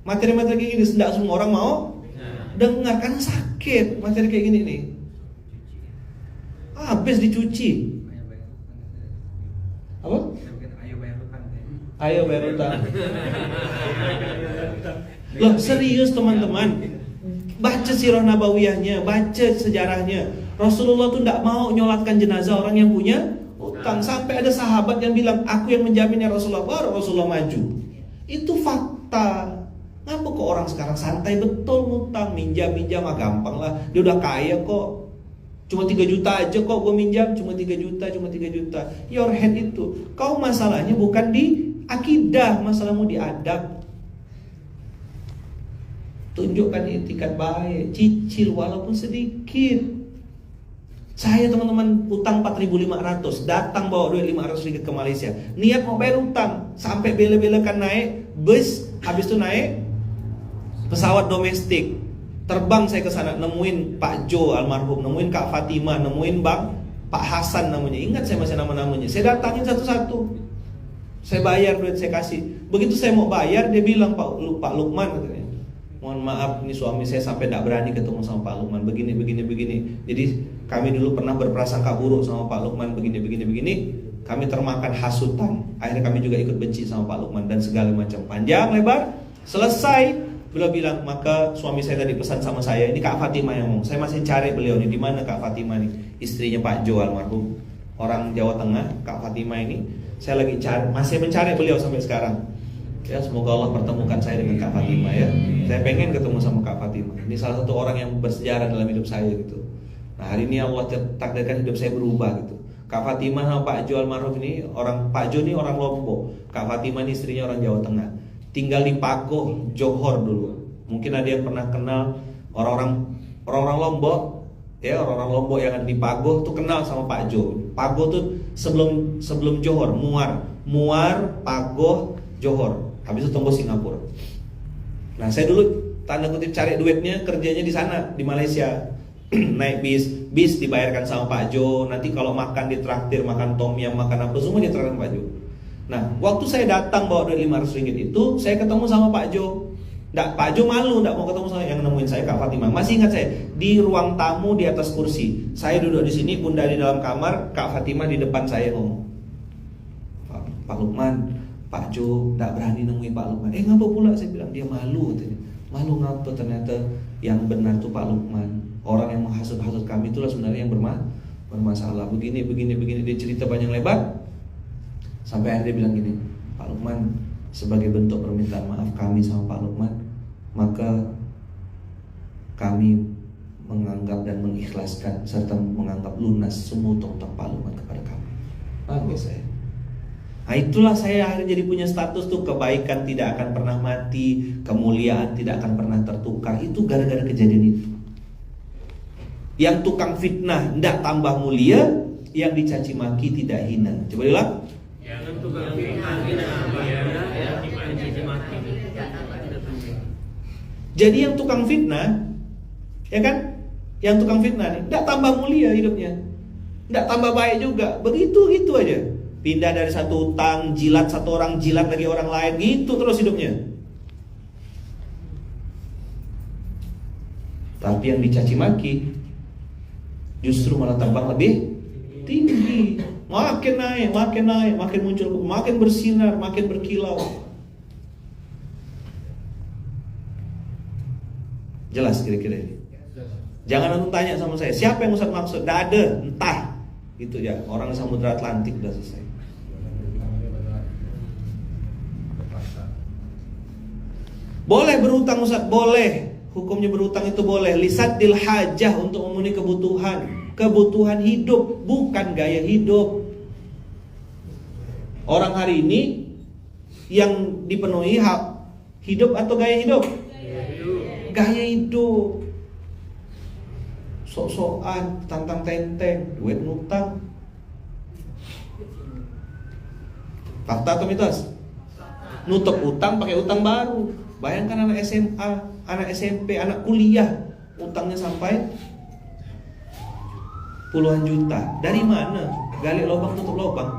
Materi-materi kayak gini, tidak semua orang mau dengar karena sakit. Materi kayak gini nih, habis dicuci. Apa? Ayo bayar utang. Loh, serius teman-teman. Baca sirah nabawiyahnya, baca sejarahnya. Rasulullah tuh tidak mau nyolatkan jenazah orang yang punya utang. Sampai ada sahabat yang bilang, aku yang menjamin ya Rasulullah. Baru Rasulullah maju. Itu fakta. Ngapa kok orang sekarang santai betul ngutang, minjam gampang lah. Dia udah kaya kok. Cuma 3 juta aja kok gue minjam, cuma 3 juta. Your head itu. Kau masalahnya bukan di akidah, masalahmu di adab. Tunjukkan etikat baik, cicil walaupun sedikit. Saya teman-teman utang 4.500, datang bawa duit 500 ringgit ke Malaysia. Niat mau bayar utang, sampai bela-belakan naik bus, habis itu naik pesawat domestik. Terbang saya ke sana, nemuin Pak Jo almarhum, nemuin Kak Fatima, nemuin Bang Pak Hasan namanya. Ingat saya masih nama-namanya. Saya datangin satu-satu. Saya bayar duit, saya kasih. Begitu saya mau bayar, dia bilang, Pak Lukman katanya, mohon maaf, ini suami saya sampai tidak berani ketemu sama Pak Lukman. Begini. Jadi kami dulu pernah berprasangka buruk sama Pak Lukman. Begini. Kami termakan hasutan. Akhirnya kami juga ikut benci sama Pak Lukman dan segala macam. Panjang lebar. Selesai. Beliau bilang, maka suami saya tadi pesan sama saya, ini Kak Fatima yang ngomong. Saya masih cari beliau nih, di mana Kak Fatima nih? Istrinya Pak Jo almarhum, orang Jawa Tengah. Kak Fatima ini saya lagi cari, masih mencari beliau sampai sekarang. Ya, semoga Allah pertemukan saya dengan Kak Fatima ya. Saya pengen ketemu sama Kak Fatima. Ini salah satu orang yang bersejarah dalam hidup saya gitu. Nah, hari ini Allah takdirkan hidup saya berubah gitu. Kak Fatima sama Pak Jo almarhum ini orang, Pak Jo ini orang Lombok, Kak Fatima ini istrinya orang Jawa Tengah. Tinggal di Pagoh, Johor dulu. Mungkin ada yang pernah kenal orang-orang Lombok, ya, orang-orang Lombok yang ada di Pagoh tuh kenal sama Pak Jo. Pagoh tuh sebelum Johor, Muar, Pagoh, Johor. Habis itu tembus Singapura. Nah, saya dulu tanda kutip cari duitnya, kerjanya di sana, di Malaysia. Naik bis dibayarkan sama Pak Jo. Nanti kalau makan ditraktir, makan tom yum, makan apa semua ditraktir Pak Jo. Nah, waktu saya datang bawa duit 500 ringgit itu, saya ketemu sama Pak Jo. Pak Jo malu, tidak mau ketemu sama yang nemuin saya, Kak Fatima. Masih ingat saya, di ruang tamu di atas kursi. Saya duduk di sini, bunda di dalam kamar, Kak Fatima di depan saya ngomong, Pak Lukman, Pak Jo tidak berani nemuin Pak Lukman. Ngapa pula? Saya bilang, dia malu. Malu ngapa? Ternyata yang benar tuh Pak Lukman. Orang yang menghasut-hasut kami itulah sebenarnya yang bermasalah. Begini. Dia cerita panjang lebar. Sampai akhirnya dia bilang gini, Pak Lukman, sebagai bentuk permintaan maaf kami sama Pak Lukman, maka kami menganggap dan mengikhlaskan serta menganggap lunas semua utang Pak Lukman kepada kami. Nangis saya. Nah, itulah saya akhirnya jadi punya status tuh, kebaikan tidak akan pernah mati, kemuliaan tidak akan pernah tertukar. Itu gara-gara kejadian itu. Yang tukang fitnah tidak tambah mulia, yang dicaci maki tidak hina. Coba ulang. Jadi yang tukang fitnah, ya kan? Yang tukang fitnah nih, tidak tambah mulia hidupnya, tidak tambah baik juga. Begitu aja. Pindah dari satu utang, jilat satu orang, jilat lagi orang lain, gitu terus hidupnya. Tapi yang dicaci maki justru malah terbang lebih tinggi. Makin naik, makin muncul, makin bersinar, makin berkilau. Jelas kira-kira ini. Jangan langsung tanya sama saya, siapa yang Ustaz maksud? Tidak ada, entah. Gitu ya, orang Samudra Atlantik udah selesai. Boleh berhutang Ustaz, boleh. Hukumnya berhutang itu boleh. Lisaddil hajah, untuk memenuhi kebutuhan hidup, bukan gaya hidup. Orang hari ini yang dipenuhi hak hidup atau gaya hidup? Gaya hidup. Sok-sokan, tantang tenteng, duit ngutang. Fakta atau mitos? Nutup utang pakai utang baru. Bayangkan anak SMA, anak SMP, anak kuliah, utangnya sampai puluhan juta. Dari mana? Gali lubang tutup lubang.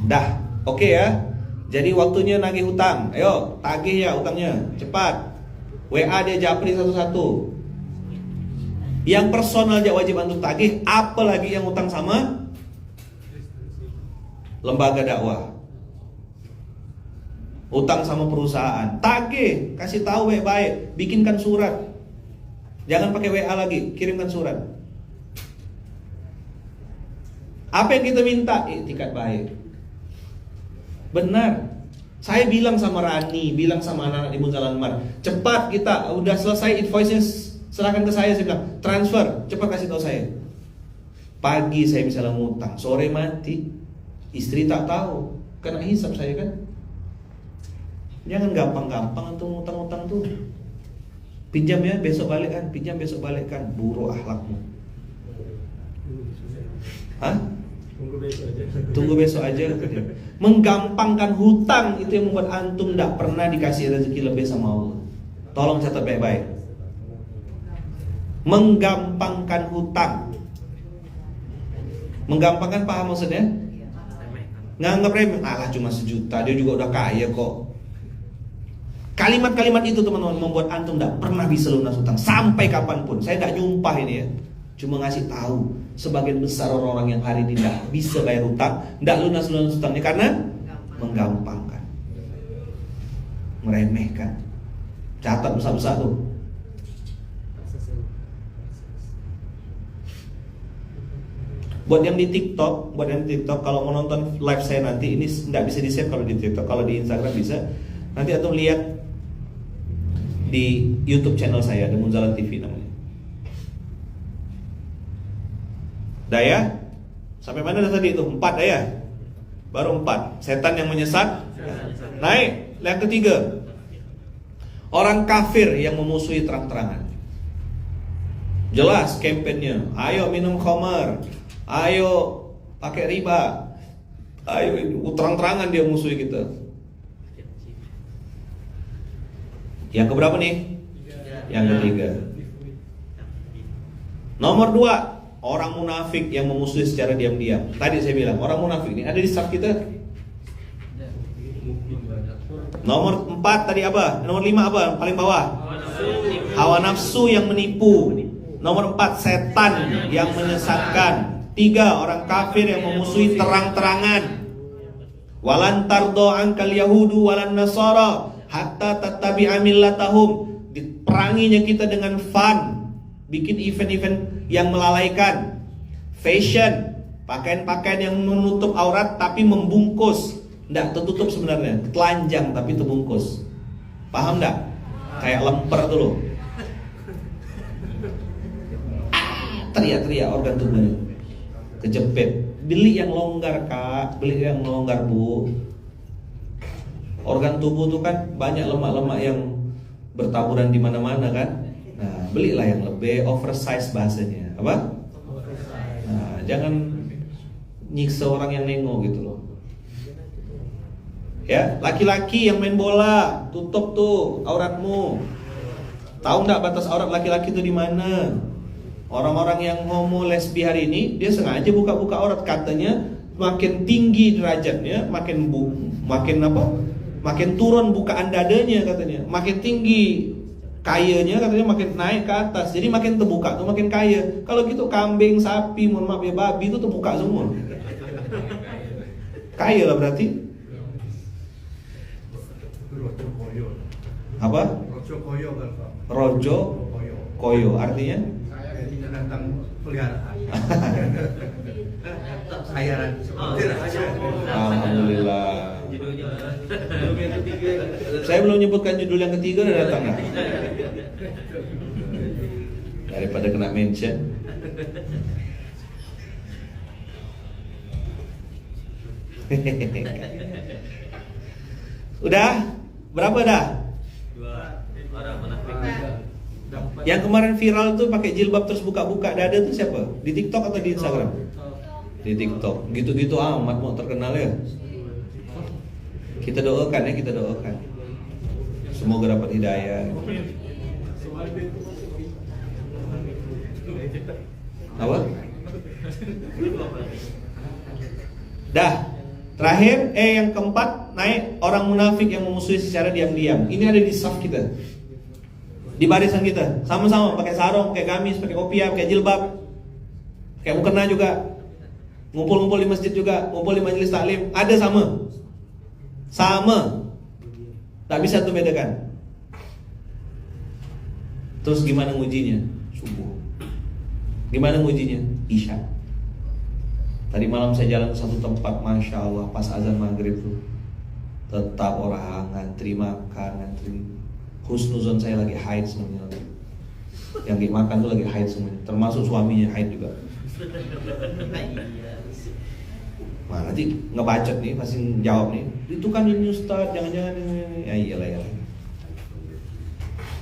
Dah, oke ya. Jadi waktunya nagih hutang. Ayo, tagih ya utangnya, cepat. WA dia japri satu-satu. Yang personal aja wajib antum tagih, apalagi yang utang sama lembaga dakwah. Utang sama perusahaan, tagih, kasih tahu baik-baik, bikinkan surat. Jangan pakai WA lagi, kirimkan surat. Apa yang kita minta? Iktikat baik. Benar. Saya bilang sama Rani, bilang sama anak-anak di Munzalan Mar, cepat kita, udah selesai invoice-nya, serahkan ke saya bilang, transfer, cepat kasih tahu saya. Pagi saya misalnya ngutang, sore mati, istri tak tahu, kena hisab saya kan. Jangan gampang-gampang untuk ngutang-ngutang tuh. Pinjam ya, besok balikkan, pinjam besok balikkan, buruk akhlakmu. Hah? Tunggu besok aja. Menggampangkan hutang itu yang membuat antum tidak pernah dikasih rezeki lebih sama Allah. Tolong catat baik-baik. Menggampangkan hutang. Menggampangkan paham maksudnya? Nganggap remeh, alah cuma 1 juta, dia juga udah kaya kok. Kalimat-kalimat itu teman-teman membuat antum tidak pernah bisa lunas hutang sampai kapanpun. Saya tidak nyumpah ini ya, cuma ngasih tahu. Sebagian besar orang-orang yang hari ini tidak bisa bayar hutang, tidak lunas hutangnya karena menggampangkan, meremehkan. Catat besar-besar tuh. Buat yang di TikTok, kalau mau nonton live saya nanti, ini tidak bisa di-save kalau di TikTok, kalau di Instagram bisa. Nanti antum lihat di YouTube channel saya, ada Munzalan TV namanya. Daya, sampai mana dah tadi itu? 4 daya. Baru 4. Setan yang menyesat. Naik. Yang ketiga, orang kafir yang memusuhi terang-terangan. Jelas kampanyenya. Ayo minum khamar, ayo pakai riba, ayo terang-terangan dia musuhi kita. Yang keberapa nih? Yang ketiga. Nomor 2, orang munafik yang memusuhi secara diam-diam. Tadi saya bilang orang munafik ini ada di staff kita. Nomor 4 tadi apa? Nomor 5 apa? Paling bawah. Hawa nafsu yang menipu. Nomor 4, setan yang menyesatkan. 3, orang kafir yang memusuhi terang-terangan. Walan tardo ankal yahudu walan nasara hatta tattabi'a millatahum. Diperanginya kita dengan fun, bikin event-event yang melalaikan, fashion, pakaian-pakaian yang menutup aurat tapi membungkus, tidak tertutup sebenarnya, telanjang tapi terbungkus. Paham tidak? Kayak lemper tuh loh. Teriak-teriak organ tubuhnya, kejepit. Beli yang longgar kak, beli yang longgar bu. Organ tubuh tuh kan banyak lemak-lemak yang bertaburan di mana-mana kan. Nah, belilah yang lebih oversize bahasanya. Apa? Nah, jangan nyiksa orang yang nengok gitu loh. Ya, laki-laki yang main bola, tutup tuh auratmu. Tahu nggak batas aurat laki-laki itu di mana? Orang-orang yang homo lesbi hari ini dia sengaja buka-buka aurat, katanya makin tinggi derajatnya, makin turun bukaan dadanya katanya, makin tinggi kayanya katanya makin naik ke atas, jadi makin terbuka tuh makin kaya. Kalau gitu kambing, sapi, mohon maaf ya babi itu terbuka semua, kaya lah berarti. Apa? Rojo koyo artinya? Tentang peliharaan. Sayaran. Alhamdulillah. Saya belum menyebutkan judul yang ketiga udah datang nggak? Daripada kena mention. Udah? Berapa dah? 2 orang munafik. Yang kemarin viral tuh pakai jilbab terus buka-buka dada tuh siapa? Di TikTok atau di Instagram? Di TikTok. Gitu-gitu amat mau terkenal ya. Kita doakan ya, kita doakan. Semoga dapat hidayah. Apa? Dah. Terakhir, yang keempat, naik orang munafik yang memusuhi secara diam-diam. Ini ada di saf kita, di barisan kita, sama-sama pakai sarung, pakai gamis, pakai kopiah, pakai jilbab, pakai mukena juga, ngumpul-ngumpul di masjid juga, ngumpul di majelis taklim, ada sama, tak bisa tuh bedakan. Terus gimana ngujinya? Subuh. Gimana ngujinya? Isya. Tadi malam saya jalan ke satu tempat, Masya Allah, pas azan maghrib tuh tetap orang ngantri makan, ngantri. Husnuzon saya lagi haid semuanya. Yang lagi makan tuh lagi haid semuanya, termasuk suaminya haid juga. Nah, nanti ngebacot nih, pasti jawab nih, itu kan ini Ustaz, jangan-jangan ini. Ya iyalah ya.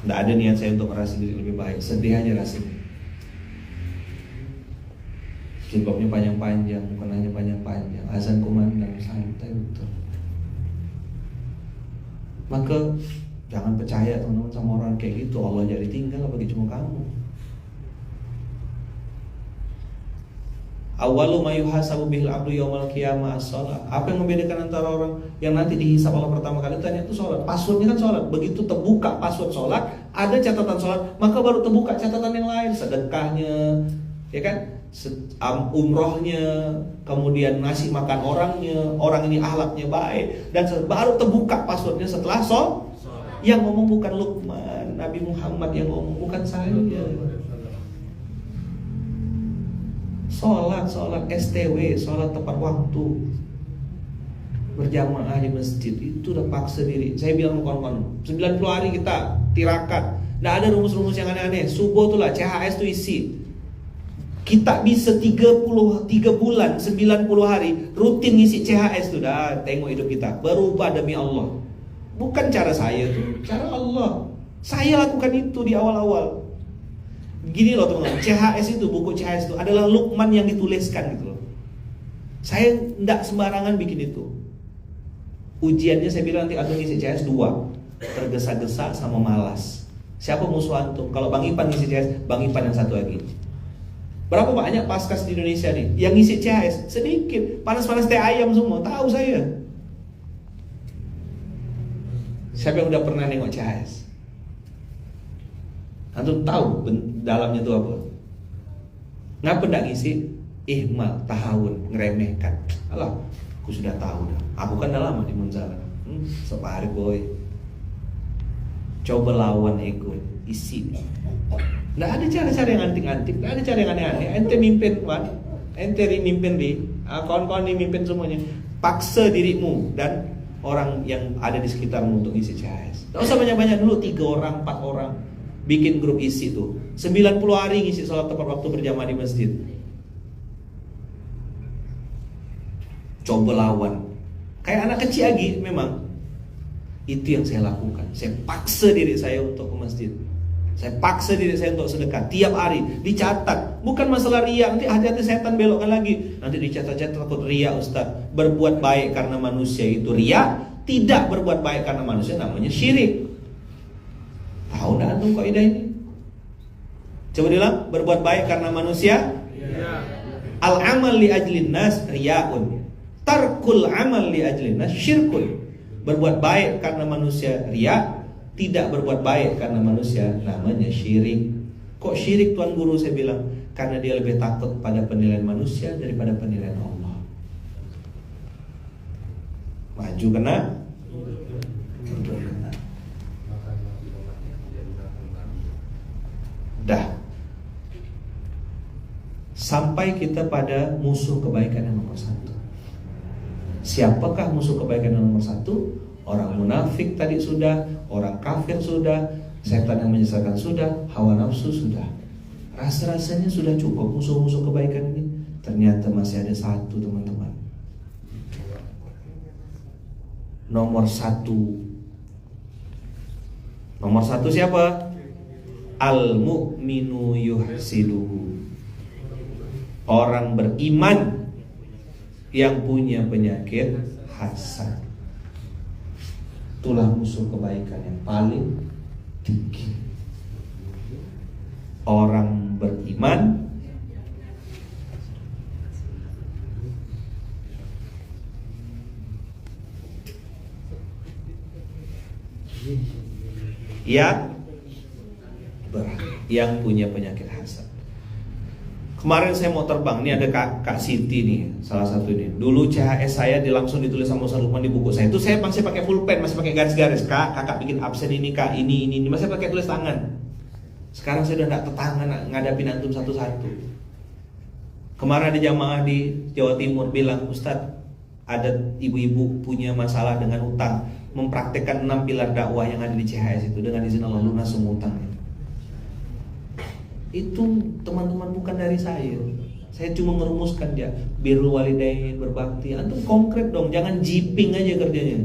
Nggak ada niat saya untuk merasa diri lebih baik, sedih aja rasanya. Jilbabnya panjang-panjang, mukenanya panjang-panjang, azan kumandang, santai betul. Maka jangan percaya teman-teman sama orang kayak gitu. Allah jadi tinggal bagi cuma kamu. Awwalu ma yuhasabu bihil abdu yaumal qiyamah as-shalah. Apa yang membedakan antara orang yang nanti dihisab Allah pertama kali tanya itu sholat. Passwordnya kan sholat. Begitu terbuka password sholat, ada catatan sholat, maka baru terbuka catatan yang lain, sedekahnya, ya kan? Umrohnya, kemudian ngasih makan orangnya, orang ini akhlaknya baik, dan baru terbuka passwordnya setelah sholat. Yang ngomong bukan Luqman, Nabi Muhammad yang ngomong, bukan saya. Sholat STW, sholat tepat waktu, berjamaah di masjid, itu udah paksa diri. Saya bilang kawan-kawan, 90 hari kita tirakat, nggak ada rumus-rumus yang aneh-aneh. Subuh tuh lah, CHS tuh isi. Kita bisa 33 bulan, 90 hari rutin ngisi CHS tuh, dah tengok hidup kita berubah demi Allah. Bukan cara saya tuh, cara Allah. Saya lakukan itu di awal-awal. Gini loh teman-teman, CHS itu, buku CHS itu adalah Luqman yang dituliskan gitu loh. Saya enggak sembarangan bikin itu. Ujiannya saya bilang nanti antum ngisi CHS 2, tergesa-gesa sama malas. Siapa musuh antum? Kalau Bang Ipan ngisi CHS, Bang Ipan yang satu lagi. Berapa banyak paskas di Indonesia nih yang ngisi CHS? Sedikit, panas-panas teh ayam semua, tahu saya. Siapa yang udah pernah nengok CHS? Antum tahu dalamnya itu apa? Ngapa ndak ngisi? Ihmal, tahawun, ngeremehkan. Alah, aku sudah tahu dah. Aku kan udah lama di Munzala. Sepahari boy. Coba lawan ego, isi. Nggak ada cara-cara yang antik-antik, nggak ada cara yang aneh-aneh. Ente mimpin, Wan. Ente mimpin di, kawan-kawan ini mimpin semuanya. Paksa dirimu dan orang yang ada di sekitarmu untuk isi CHS. Nggak usah banyak-banyak dulu, 3 orang, 4 orang. Bikin grup isi tuh 90 hari ngisi sholat tepat waktu berjamaah di masjid. Coba lawan. Kayak anak kecil lagi memang. Itu yang saya lakukan. Saya paksa diri saya untuk ke masjid. Saya paksa diri saya untuk sedekah tiap hari, dicatat. Bukan masalah riya, nanti hati-hati setan belokkan lagi. Nanti dicatat-catat takut riya Ustaz. Berbuat baik karena manusia itu riya, tidak berbuat baik karena manusia namanya syirik. Tahu enggak antum kaidah ini? Coba bilang, berbuat baik karena manusia riya. Al-amal li ajlin nas riyaun. Tarkul amal li ajlin nas syirkun. Berbuat baik karena manusia riya, tidak berbuat baik karena manusia namanya syirik. Kok syirik Tuan Guru saya bilang? Karena dia lebih takut pada penilaian manusia daripada penilaian Allah. Maju kena, mundur kena. Dah. Sampai kita pada musuh kebaikan yang nomor 1. Siapakah musuh kebaikan yang nomor 1? Orang munafik tadi sudah, orang kafir sudah, setan yang menyesatkan sudah, hawa nafsu sudah. Rasa-rasanya sudah cukup musuh-musuh kebaikan ini. Ternyata masih ada satu, teman-teman. Nomor satu siapa? Al-mu'minu yuhsiduhu. Orang beriman yang punya penyakit hasad. Itulah musuh kebaikan yang paling tinggi. Orang beriman yang punya penyakit hasad. Kemarin saya mau terbang, ini ada Kak Siti nih, salah satu ini. Dulu CHS saya langsung ditulis sama Ustaz Lukman di buku saya. Itu saya masih pakai pulpen, masih pakai garis-garis. Kakak bikin absen ini, Kak, ini, masih pakai tulis tangan. Sekarang saya udah enggak tetangan ngadapin antum satu-satu. Kemarin ada jamaah di Jawa Timur bilang, Ustaz, ada ibu-ibu punya masalah dengan utang, mempraktekkan 6 pilar dakwah yang ada di CHS itu, dengan izin Allah lunas semua utangnya. Itu teman-teman bukan dari saya cuma merumuskan dia. Birrul walidain, berbakti. Antum konkret dong, jangan jiping aja kerjanya,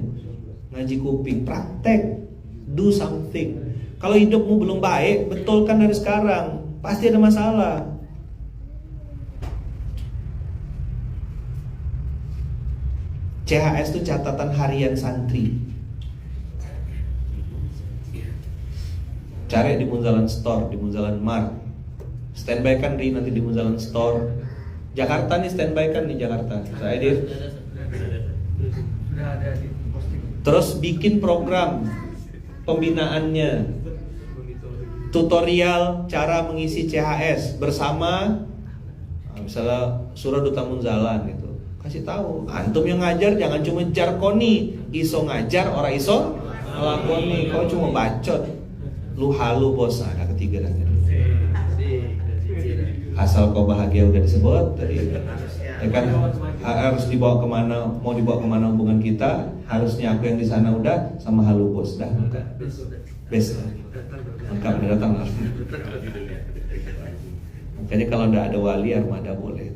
ngaji kuping, praktek, do something. Kalau hidupmu belum baik, betulkan dari sekarang, pasti ada masalah. CHS itu catatan harian santri. Cari di Munzalan Store, di Munzalan Mart. Standby kan nanti di Munzalan Store. Jakarta nih standby kan di Jakarta. Saya di Sudah ada di posting. Terus bikin program pembinaannya, tutorial cara mengisi CHS bersama, misalnya Surah Duta Munzalan gitu. Kasih tahu, antum yang ngajar jangan cuma jarkoni, iso ngajar orang iso ngelakoni. Kau cuma bacot, lu halu bos. Ada ketiga dan asal kau bahagia udah disebut tadi, ya kan? Harus dibawa kemana, mau dibawa kemana hubungan kita, harusnya aku yang di sana udah sama halu bos dah. Best, lengkap udah datang. Makanya kalau udah ada wali armada boleh.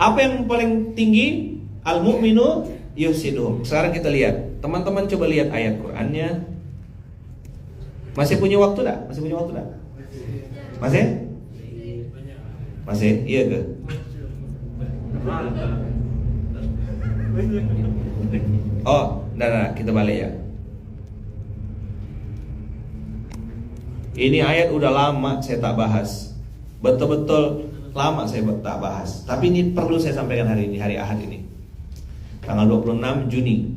Apa yang paling tinggi? Al-mu'minu yuhsiduhum. Sekarang kita lihat, teman-teman coba lihat ayat Qur'annya. Masih punya waktu tak? Masih? Iya ke? Oh, nah, kita balik ya. Ini ayat udah lama saya tak bahas. Betul-betul lama saya tak bahas. Tapi ini perlu saya sampaikan hari ini, hari Ahad ini. Tanggal 26 Juni.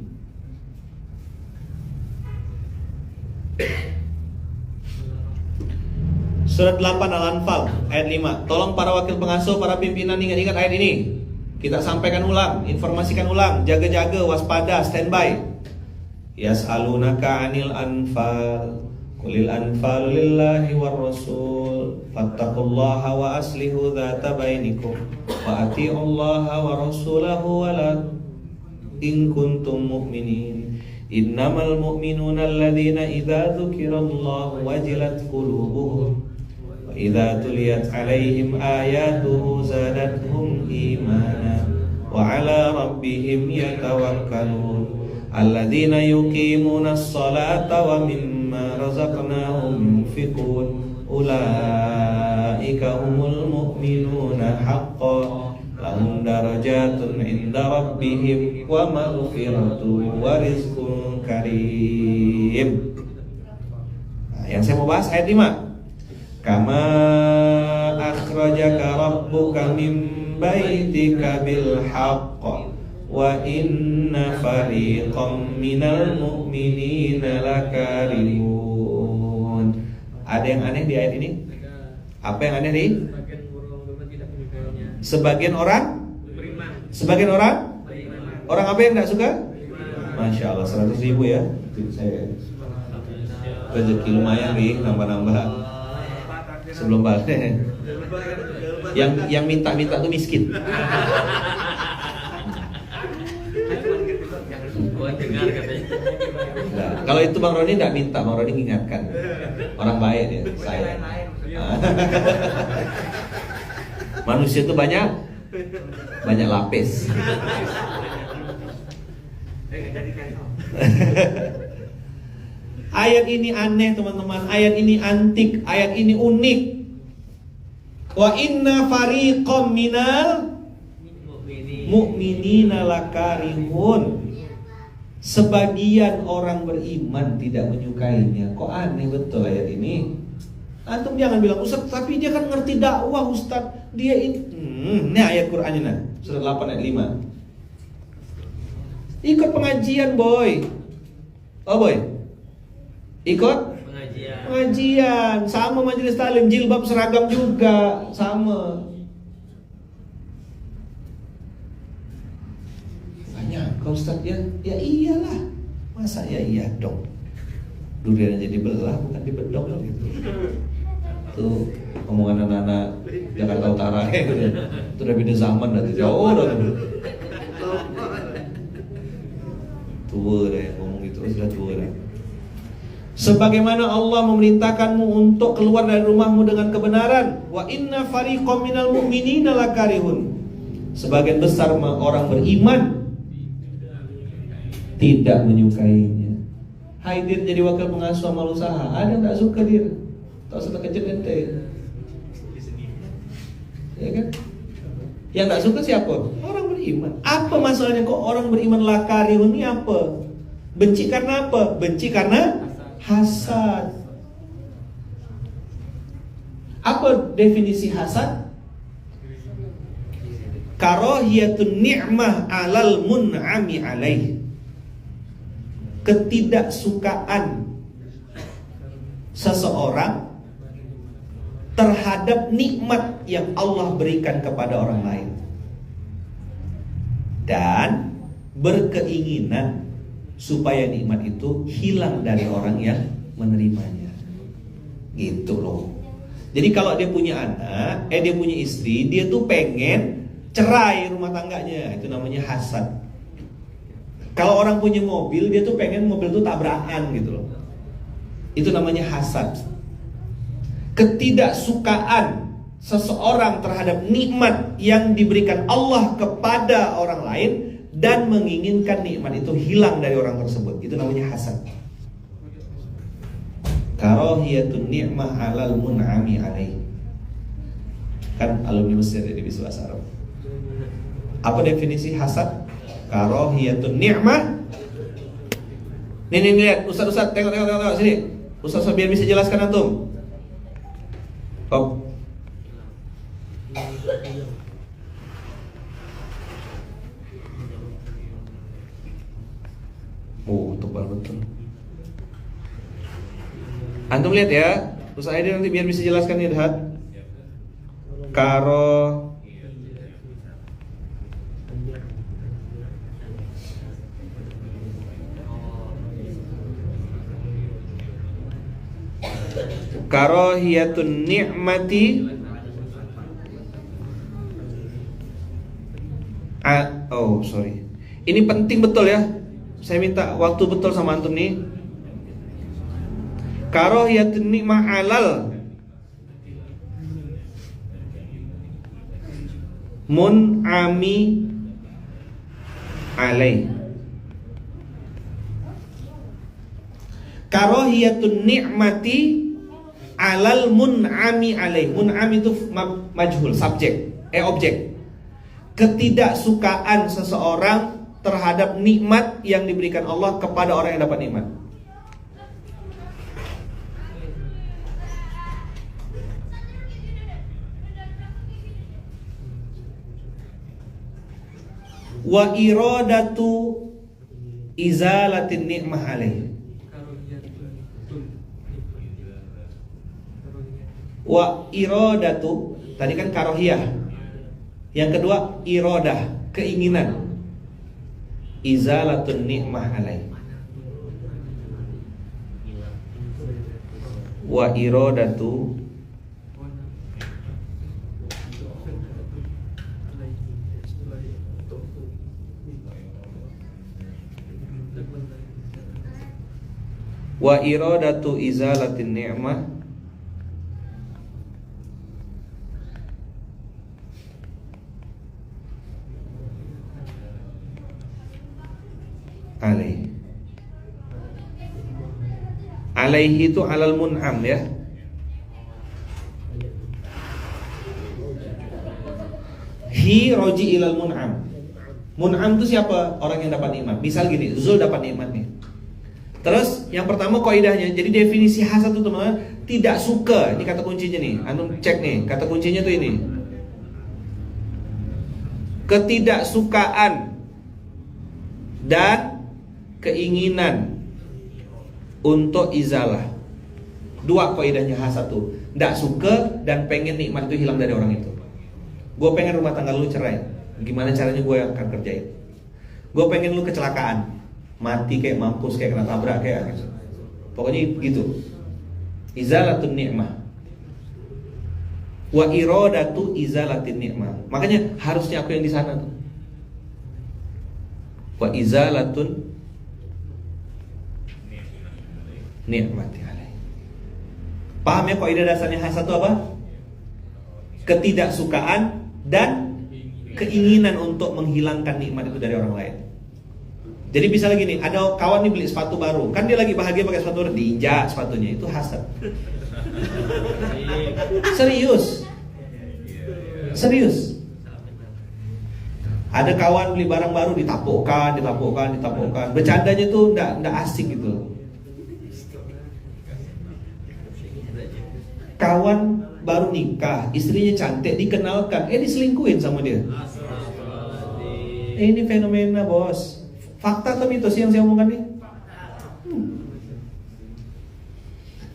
Surat 8 Al-Anfal ayat 5. Tolong para wakil pengasuh, para pimpinan ingat-ingat ayat ini. Kita sampaikan ulang, informasikan ulang, jaga-jaga, waspada, standby. Yas'alunaka 'anil anfal. Qulil anfalu lillahi war rasul. Fattaqullaha wa aslihu dzata bainikum. Wa atiullaha wa rasulahu wa la in kuntum mu'minin. Innamal mu'minuna alladzina idza dzukirallahu wajilat qulubuhum. Idza tuliyat 'alaihim ayatuhu zadatuhum imana wa 'ala rabbihim yatawakkalun. Alladzina yuqimuna as-salata wa mimma razaqnahum yunfiqun. Ulaika humul mu'minuna haqqan. Lahum darajatun 'inda rabbihim wa maghfiratun wa rizqun karim. Nah, yang saya mau bahas ayat 5. Kama akhrajaka rabbuka min baitika bil haqq wa inna fariqam minal mu'minina lakarihun. Ada yang aneh di ayat ini? Apa yang aneh nih? Sebagian orang orang apa yang tidak suka? Masya Allah, 100.000 ya. Saya rezeki lumayan nih, nambah-nambah. Sebelum balik, yang minta tuh miskin. Oh, dengar katanya. Nah, kalau itu Bang Roni tidak minta, Bang Roni mengingatkan. Orang baik dia, saya. Manusia itu banyak lapis. Ayat ini aneh teman-teman, ayat ini antik, ayat ini unik. Wa inna fariqam minal mu'minina lakarihun. Sebagian orang beriman tidak menyukainya. Kok aneh betul ayat ini? Antum jangan bilang Ustaz, tapi dia kan ngerti dakwah Ustaz. Dia ini ini ayat Qur'annya nah, surat 8 ayat 5. Ikut pengajian boy. Oh boy. Ikut pengajian. Sama majelis taklim, jilbab seragam juga, sama. Banyak kau Ustaz ya? Ya iyalah. Masa ya iya dong. Durian jadi belah bukan dibedok gitu. Tuh omongan anak-anak Jakarta Utara itu udah beda zaman dah, jauh dah tua dah yang ngomong gitu, sudah tua dah. Sebagaimana Allah memerintahkanmu untuk keluar dari rumahmu dengan kebenaran, wa inna fariqam minal mu'minina lakarihun. Sebagian besar orang beriman tidak menyukainya. Hai Dir jadi wakil pengasuh amal usaha, ada tak suka Dir? Tak suka kecil ente. Ya kan? Yang tak suka siapa? Orang beriman. Apa masalahnya kok orang beriman lakarihun ini apa? Benci karena apa? Benci karena hasad. Apa definisi hasad? Karahiyatun ni'mah alal mun'ami alaih. Ketidaksukaan seseorang terhadap nikmat yang Allah berikan kepada orang lain, dan berkeinginan supaya nikmat itu hilang dari orang yang menerimanya. Gitu loh. Jadi kalau dia punya anak, dia punya istri, dia tuh pengen cerai rumah tangganya. Itu namanya hasad. Kalau orang punya mobil, dia tuh pengen mobil tuh tabrakan gitu loh. Itu namanya hasad. Ketidaksukaan seseorang terhadap nikmat yang diberikan Allah kepada orang lain dan menginginkan nikmat itu hilang dari orang tersebut, itu namanya hasad. Karahiyatun ni'mah alal mun'ami alaih. Kan alumni Mesir jadi bisa bahasa Arab. Apa definisi hasad? Karahiyatun ni'mah. Nih lihat, Ustaz tengok sini. Ustaz biar bisa jelaskan antum. Oh. Oh, tebal betul. Antum lihat ya, Ustaz Aidil nanti biar bisa jelaskan nih, lihat. Karahiyatun ni'mati. Oh sorry, ini penting betul ya. Saya minta waktu betul sama antum nih. Karahiyatun ni'mah alal mun'ami alaih. Karahiyatun ni'mati alal mun'ami alaih. Mun'ami itu majhul, subjek, objek. Ketidaksukaan seseorang terhadap nikmat yang diberikan Allah kepada orang yang dapat nikmat. Wa iradatu izalatin ni'mah alaih. Wa iradatu, tadi kan karohiyah. Yang kedua iradah, keinginan. Izalatun ni'mah alaih. Wa iradatu Wa iradatu izalatin ni'mah alaihi itu alal mun'am ya. Hi roji ilal mun'am. Mun'am itu siapa? Orang yang dapat nikmat. Misal gini, Zul dapat nikmat nih. Terus yang pertama kaidahnya, jadi definisi hasad itu teman-teman, tidak suka. Ini kata kuncinya nih. Antum cek nih, kata kuncinya tuh ini. Ketidaksukaan dan keinginan untuk izalah. Dua kaidahnya hasad tuh. Tidak suka dan pengen nikmat itu hilang dari orang itu. Gue pengen rumah tangga lu cerai. Gimana caranya gue yang akan kerjain? Gue pengen lu kecelakaan, mati kayak mampus, kayak kena tabrak, kayak gitu. Pokoknya gitu. Izalatun ni'mah. Wa iradatu izalatin ni'mah. Makanya harusnya aku yang di sana tuh. Wa izalatun ni'mati alaih. Paham ya kaidah dasarnya hasad itu apa? Ketidaksukaan dan keinginan untuk menghilangkan nikmat itu dari orang lain. Jadi misalnya gini, ada kawan nih beli sepatu baru, kan dia lagi bahagia pakai sepatu baru, diinjak sepatunya, itu hasad. Serius. Ada kawan beli barang baru, ditapukkan. Bercandanya tuh enggak asik gitu. Kawan baru nikah, istrinya cantik, dikenalkan, diselingkuhin sama dia. Ini fenomena bos. Fakta atau mitos yang saya omongkan nih?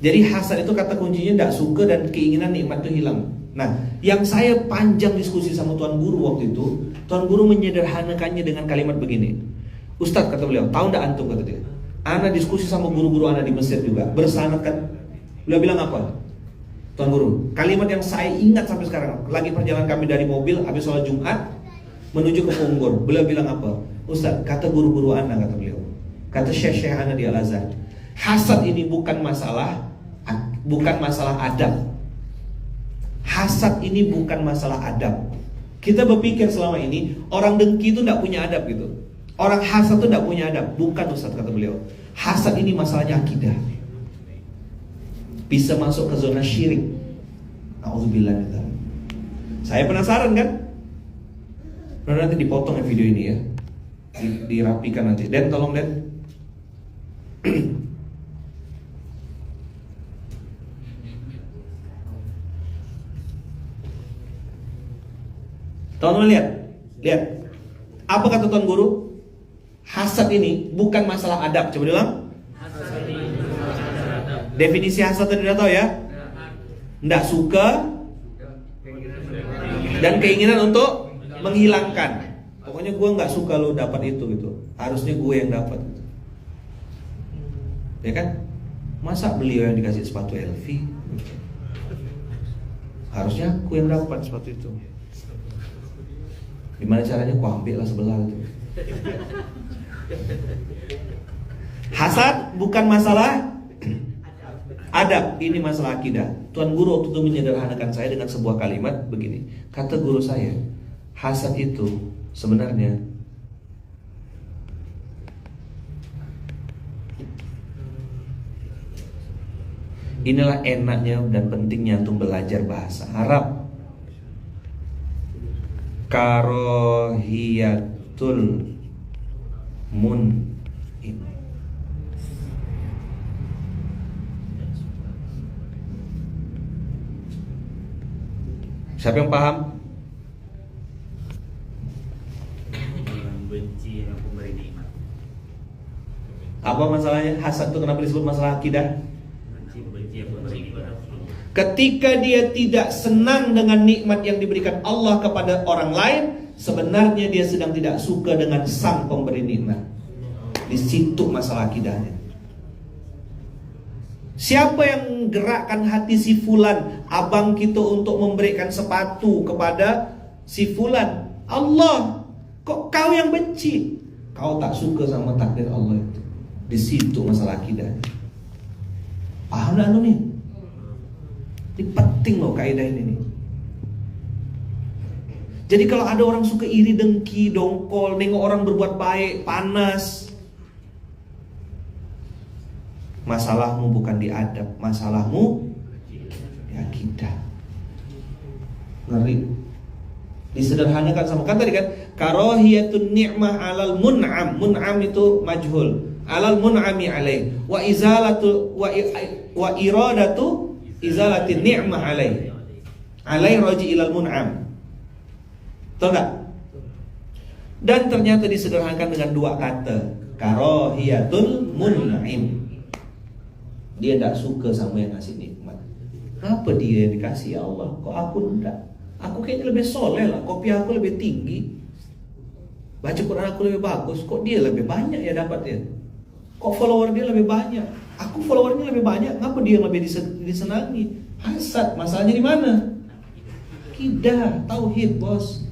Jadi hasad itu kata kuncinya tidak suka dan keinginan nikmat itu hilang. Nah, yang saya panjang diskusi sama Tuan Guru waktu itu, Tuan Guru menyederhanakannya dengan kalimat begini. Ustadz, kata beliau, tahu tidak antum, kata dia, ana diskusi sama guru-guru ana di Mesir juga, bersanad kan. Beliau bilang apa? Tuan Guru, kalimat yang saya ingat sampai sekarang. Lagi perjalanan kami dari mobil habis sholat Jumat menuju ke Punggur. Beliau bilang apa? Ustaz, kata guru-guru ana, kata beliau, kata syekh-syekh ana di Al-Azhar, hasad ini bukan masalah adab. Hasad ini bukan masalah adab. Kita berpikir selama ini orang dengki itu tidak punya adab gitu. Orang hasad itu tidak punya adab. Bukan Ustaz, kata beliau. Hasad ini masalahnya akidah. Bisa masuk ke zona syirik. Nauzubillah. Saya penasaran kan? Nanti dipotong ya video ini ya. Dirapikan nanti. Dan tolong Den. Tuan lihat. Apa kata Tuan Guru? Hasad ini bukan masalah adab. Coba bilang. Definisi hasad tadi udah tahu ya? Nggak suka dan keinginan untuk menghilangkan. Pokoknya gue nggak suka lo dapat itu gitu. Harusnya gue yang dapat. Gitu. Ya kan? Masa beliau yang dikasih sepatu LV? Harusnya aku yang dapat sepatu itu. Gimana caranya? Ku ambil lah sebelah itu. Hasad bukan masalah adab, ini masalah akidah. Tuan Guru waktu itu menyederhanakan saya dengan sebuah kalimat begini. Kata guru saya, hasad itu sebenarnya inilah enaknya dan pentingnya untuk belajar bahasa Arab. Karohiyatul mun. Siapa yang paham? Benci yang pemberi nikmat. Apa masalahnya? Hasad itu kenapa disebut masalah akidah? Benci yang pemberi nikmat. Ketika dia tidak senang dengan nikmat yang diberikan Allah kepada orang lain, sebenarnya dia sedang tidak suka dengan sang pemberi nikmat. Di situ masalah akidahnya. Siapa yang gerakkan hati si fulan, abang kita, untuk memberikan sepatu kepada si fulan? Allah. Kok kau yang benci? kau tak suka sama takdir Allah itu. Di situ masalah akidah. Paham tak nih? Ini penting loh kaidah ini nih. Jadi kalau ada orang suka iri, dengki, dongkol, nengok orang berbuat baik, panas, masalahmu bukan di adab, masalahmu di akidah. Ngeri. Disederhanakan sama kan tadi kan, karahiyatun ni'mah alal mun'am. Mun'am itu majhul. Alal mun'ami alaih. Wa izalatu wa iradatu izalatin ni'mah alaih. Alaih raji ilal mun'am. Tahu enggak? Dan ternyata disederhanakan dengan dua kata, karahiyatul mun'im. Dia tidak suka sama yang ngasih nikmat. Apa dia yang dikasih ya Allah? Kok aku enggak? Aku kayaknya lebih soleh lah. Kopi aku lebih tinggi. Baca Quran aku lebih bagus. Kok dia lebih banyak ya dapatnya? Kok follower dia lebih banyak? Aku followernya lebih banyak. Ngapa dia lebih disenangi? Hasad. Masalahnya di mana? Akidah, tauhid, bos.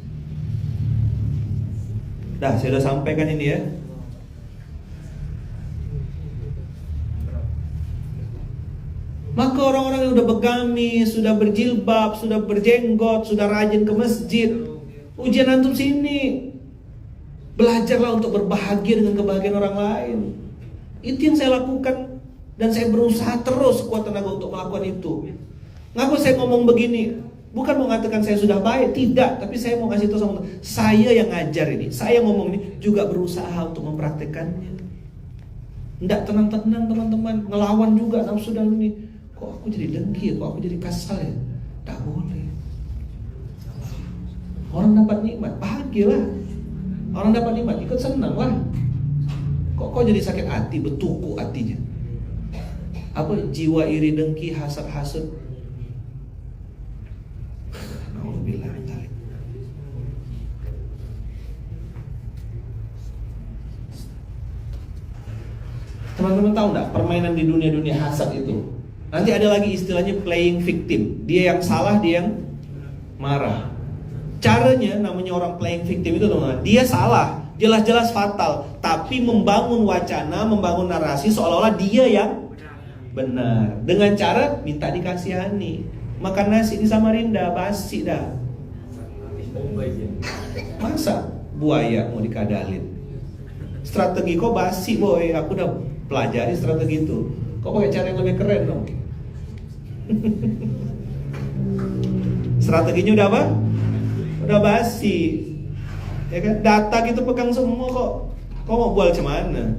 Dah, saya sudah sampaikan ini ya. Maka orang-orang yang sudah bergamis, sudah berjilbab, sudah berjenggot, sudah rajin ke masjid, ujian antum sini. Belajarlah untuk berbahagia dengan kebahagiaan orang lain. Itu yang saya lakukan. Dan saya berusaha terus sekuat tenaga untuk melakukan itu. Ngapa saya ngomong begini? Bukan mau mengatakan saya sudah baik, tidak. Tapi saya mau kasih tahu sama saya yang ngajar ini, saya ngomong ini juga berusaha untuk mempraktekannya. Tidak tenang-tenang teman-teman, ngelawan juga nafsu dalam ini. Kok aku jadi dengki ya? Kok aku jadi kasar ya? Tak boleh. Orang dapat nikmat, bahagialah. Orang dapat nikmat, ikut senang lah. Kok kau jadi sakit hati, bertuku hatinya? Apa jiwa iri dengki, hasad-hasad? Alhamdulillah. Teman-teman tahu nggak permainan di dunia hasad itu? Nanti ada lagi istilahnya playing victim. Dia yang salah, dia yang marah. Caranya namanya orang playing victim itu teman-teman. Dia salah, jelas-jelas fatal, tapi membangun wacana, membangun narasi seolah-olah dia yang benar. Dengan cara minta dikasihani. Makan nasi di Samarinda, basi dah. Masa buaya mau dikadalin? Strategi kok basi boy. Aku udah pelajari strategi itu. Kok pakai cara yang lebih keren dong? Strateginya udah apa? Udah basi. Ya kan? Data gitu pegang semua kok. Kok mau buat mana?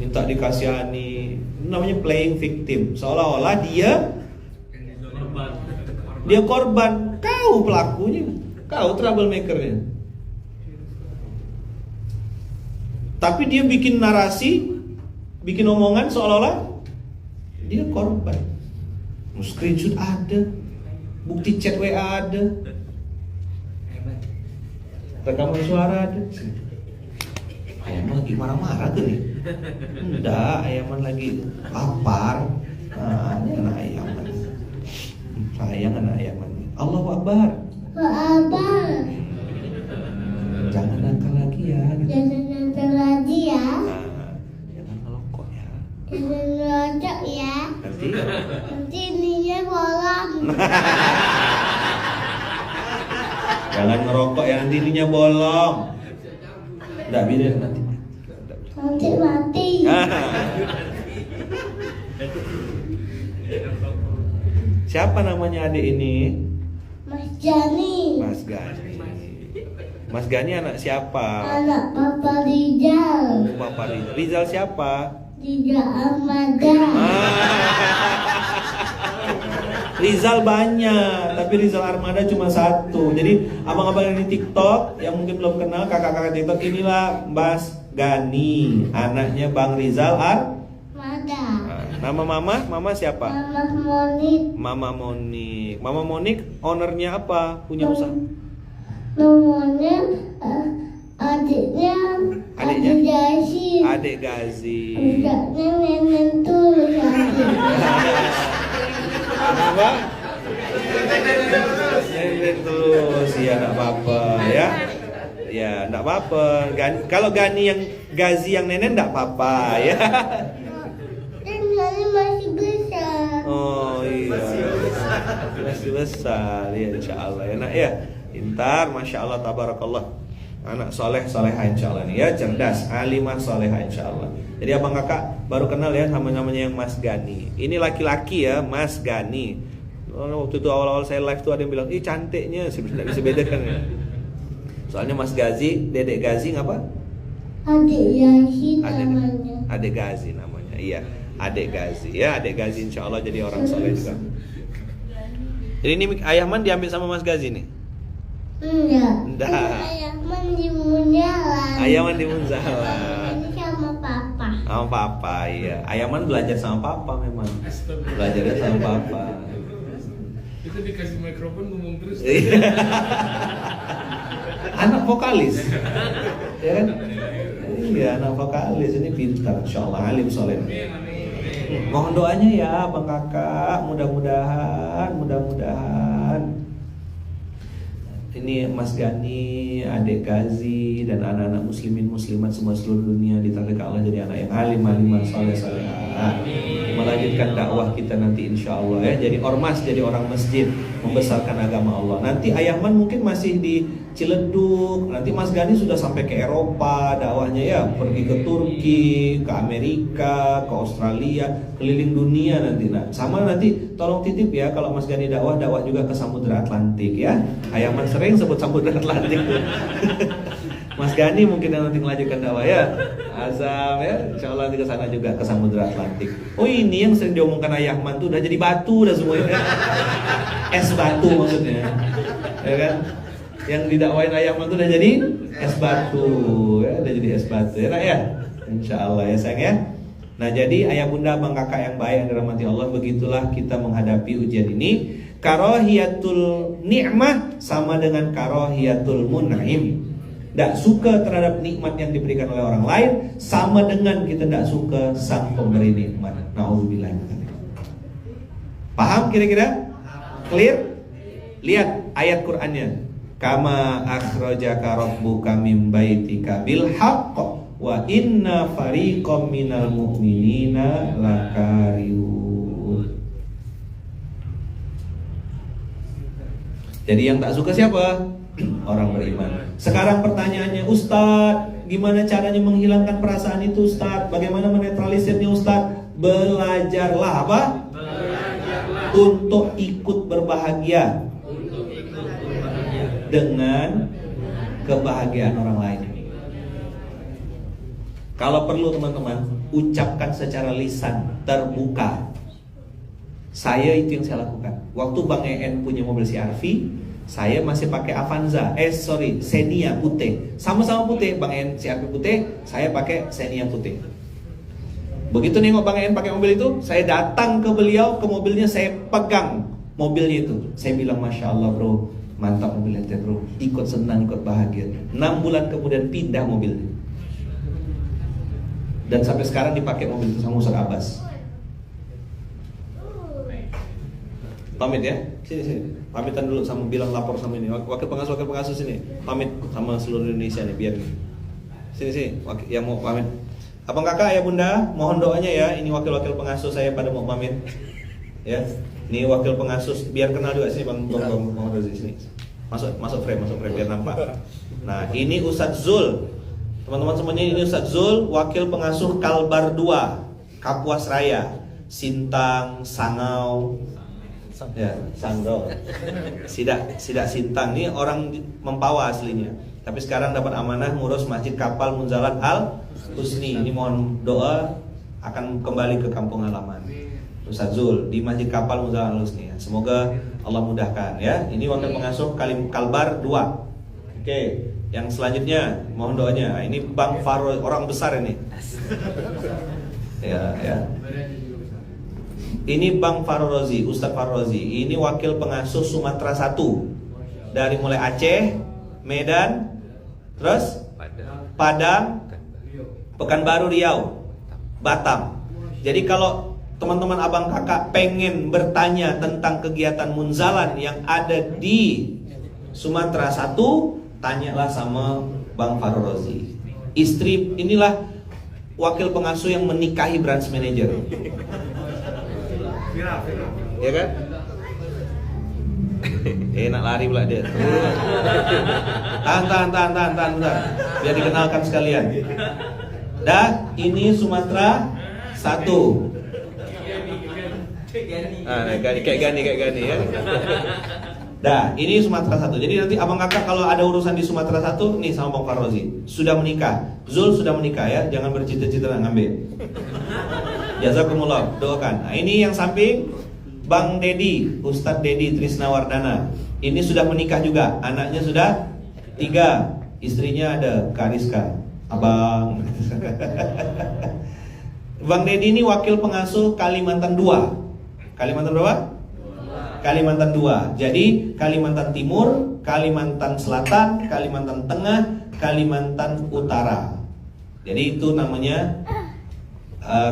Minta dikasihani. Namanya playing victim. Seolah-olah dia korban. Kau pelakunya. Kau troublemakernya. Tapi dia bikin narasi, bikin omongan seolah-olah dia korban. Screenshot ada, bukti chat WA ada, rekaman suara ada. Ayaman lagi marah-marah tuh nih. Enggak, Ayaman lagi lapar. Nah, ini anak Ayaman. Sayang anak Ayaman. Allahu Akbar. Akbar. Jangan nakal lagi ya. Jangan nonton lagi ya. Nah, jangan ngelokok ya. Jangan ngerocok ya. Nanti ininya bolong. Jangan ngerokok ya, nanti ininya bolong. Enggak biarin nanti. Nanti mati. Siapa namanya adik ini? Mas Jani. Mas Gani. Mas Gani anak siapa? Anak Papa Rizal. Papa Rizal. Rizal siapa? Rizal Armada. Rizal banyak, tapi Rizal Armada cuma satu. Jadi abang-abang yang di TikTok yang mungkin belum kenal kakak-kakak TikTok, inilah Mas Gani, anaknya Bang Rizal Armada. Nama mama siapa? Mama Monik. Mama Monik. Mama Monik ownernya apa? Punya usaha? Namanya adiknya Adik Gazi. Adik Gazi. Adiknya nenek tuh. Apa? Nenek terus ya, enggak apa-apa ya. Ya, enggak apa-apa. Kalau Gani yang Gazi yang nenek enggak apa-apa ya. Dan Gani masih besar. Oh iya. Masih besar ya insyaallah ya nak ya. Pintar, masya Allah, tabarakallah. Anak soleh solehah insyaallah nih ya, cerdas, alimah solehah insyaallah. Jadi abang kakak baru kenal ya sama namanya yang Mas Gani. Ini laki-laki ya, Mas Gani. Waktu itu awal-awal saya live tuh ada yang bilang, ih cantiknya, saya tidak bisa bedakan ya. Soalnya Mas Gazi, Dedek Gazi ngapa? Adik Yasin namanya. Adik Gazi namanya, iya. Adik Gazi ya, Adik Gazi insyaallah jadi orang soleh juga. Jadi ini Ayahman diambil sama Mas Gazi nih? Enggak. Enggak. Ayahman di Munjalan. Ayahman di Munzalan. Ini sama papa. Sama papa, iya. Ayahman belajar sama papa memang. Belajarnya sama papa. Itu dikasih mikrofon ngomong terus. Anak vokalis, ya kan? Iya, anak vokalis ini pintar, insyaallah alim soleh. Mohon doanya ya, bang kakak, mudah-mudahan ini Mas Gani, Adik Gazi dan anak-anak muslimin muslimat semua seluruh dunia ditakdirkan Allah jadi anak yang alim, alimah, soleh, solehah. Melanjutkan dakwah kita nanti insya Allah ya. Jadi ormas, jadi orang masjid, membesarkan agama Allah. Nanti Ayahman mungkin masih di Ciledug. Nanti Mas Gani sudah sampai ke Eropa dakwahnya ya, pergi ke Turki, ke Amerika, ke Australia, keliling dunia nanti. Nah, sama nanti tolong titip ya kalau Mas Gani dakwah juga ke Samudra Atlantik ya. Ayahman sering sebut Samudra Atlantik. Mas Gani mungkin yang nanti melanjutkan dakwah ya. Azam ya, insyaallah nanti ke sana juga ke Samudra Atlantik. Oh ini yang sering diomongkan Ayahman tuh udah jadi batu udah semuanya. Es batu maksudnya. Ya kan? Yang didakwain Ayahman tuh udah jadi es batu ya, udah jadi es batu ya nak ya. Insyaallah ya sayang ya. Nah jadi ayah bunda abang kakak yang baik yang dirahmati Allah, begitulah kita menghadapi ujian ini. Karahiyatul ni'mah sama dengan karahiyatul mun'im. Tidak suka terhadap nikmat yang diberikan oleh orang lain sama dengan kita tidak suka sang pemberi nikmat. Nauzubillah. Paham kira-kira? Clear? Lihat ayat Qur'annya. Kama akhrajaka rabbuka min baitika bil haqq wa inna fariqam minal mu'minina lakarihun. Jadi yang tak suka siapa? Orang beriman. Sekarang pertanyaannya, Ustadz, gimana caranya menghilangkan perasaan itu, Ustadz? Bagaimana menetralisirnya, Ustadz? Belajarlah apa? Belajarlah untuk ikut berbahagia dengan kebahagiaan orang lain. Kalau perlu teman-teman, ucapkan secara lisan terbuka. Saya itu yang saya lakukan. Waktu Bang EN punya mobil CR-V, saya masih pakai Avanza, Xenia putih. Sama-sama putih, Bang En CR-V putih, saya pakai Xenia putih. Begitu nengok Bang En pakai mobil itu, saya datang ke beliau, ke mobilnya, saya pegang mobilnya itu. Saya bilang, Masya Allah bro, mantap mobilnya bro, ikut senang, ikut bahagia. 6 bulan kemudian pindah mobilnya. Dan sampai sekarang dipakai mobil itu sama Ustaz Abbas. Pamit ya, sini. Pamitan dulu sama bilang lapor sama ini. Wakil pengasuh ini. Pamit sama seluruh Indonesia nih biar ini. Sini. Yang mau pamit. Abang kakak ya bunda, mohon doanya ya. Ini wakil pengasuh saya pada mau pamit. Ya. Ini wakil pengasuh biar kenal juga sini Bang Rozi sini. Masuk frame biar nampak. Nah, ini Ustadz Zul. Teman-teman semuanya, ini Ustadz Zul, wakil pengasuh Kalbar 2, Kapuas Raya, Sintang, Sangau. Ya, Sandro. Sidak Sintang ini orang Mempawa aslinya. Tapi sekarang dapat amanah ngurus Masjid Kapal Munzalan Al Husni. Ini mohon doa akan kembali ke kampung halaman. Ustaz Zul di Masjid Kapal Munzalan Al Husni. Semoga Allah mudahkan ya. Ini wakil pengasuh Kalbar 2. Oke, yang selanjutnya mohon doanya. Ini Bang Faro, orang besar ini. Ya. Ini Bang Farozi, Ustadz Farozi. Ini wakil pengasuh Sumatera 1. Dari mulai Aceh, Medan, terus Padang, Pekanbaru, Riau, Batam. Jadi kalau teman-teman abang kakak pengen bertanya tentang kegiatan Munzalan yang ada di Sumatera 1, tanyalah sama Bang Farozi. Istri inilah wakil pengasuh yang menikahi branch manager. Viral. Ya kan? Nak lari pula dia. Tahan. Biar dikenalkan sekalian. Dah, ini Sumatera 1. Kayak Gani ya. Dah, ini Sumatera 1. Jadi nanti abang kakak kalau ada urusan di Sumatera 1 nih sama Bang Farozi. Sudah menikah. Zul sudah menikah ya, jangan bercita-cita nak ngambil. Jazakumullah, doakan. Nah, ini yang samping Bang Dedi, Ustadz Dedi Trisnawardana. Ini sudah menikah juga, anaknya sudah 3, istrinya ada Kariska. Abang. Bang Dedi ini wakil pengasuh Kalimantan 2. Kalimantan berapa? Kalimantan 2. Jadi Kalimantan Timur, Kalimantan Selatan, Kalimantan Tengah, Kalimantan Utara. Jadi itu namanya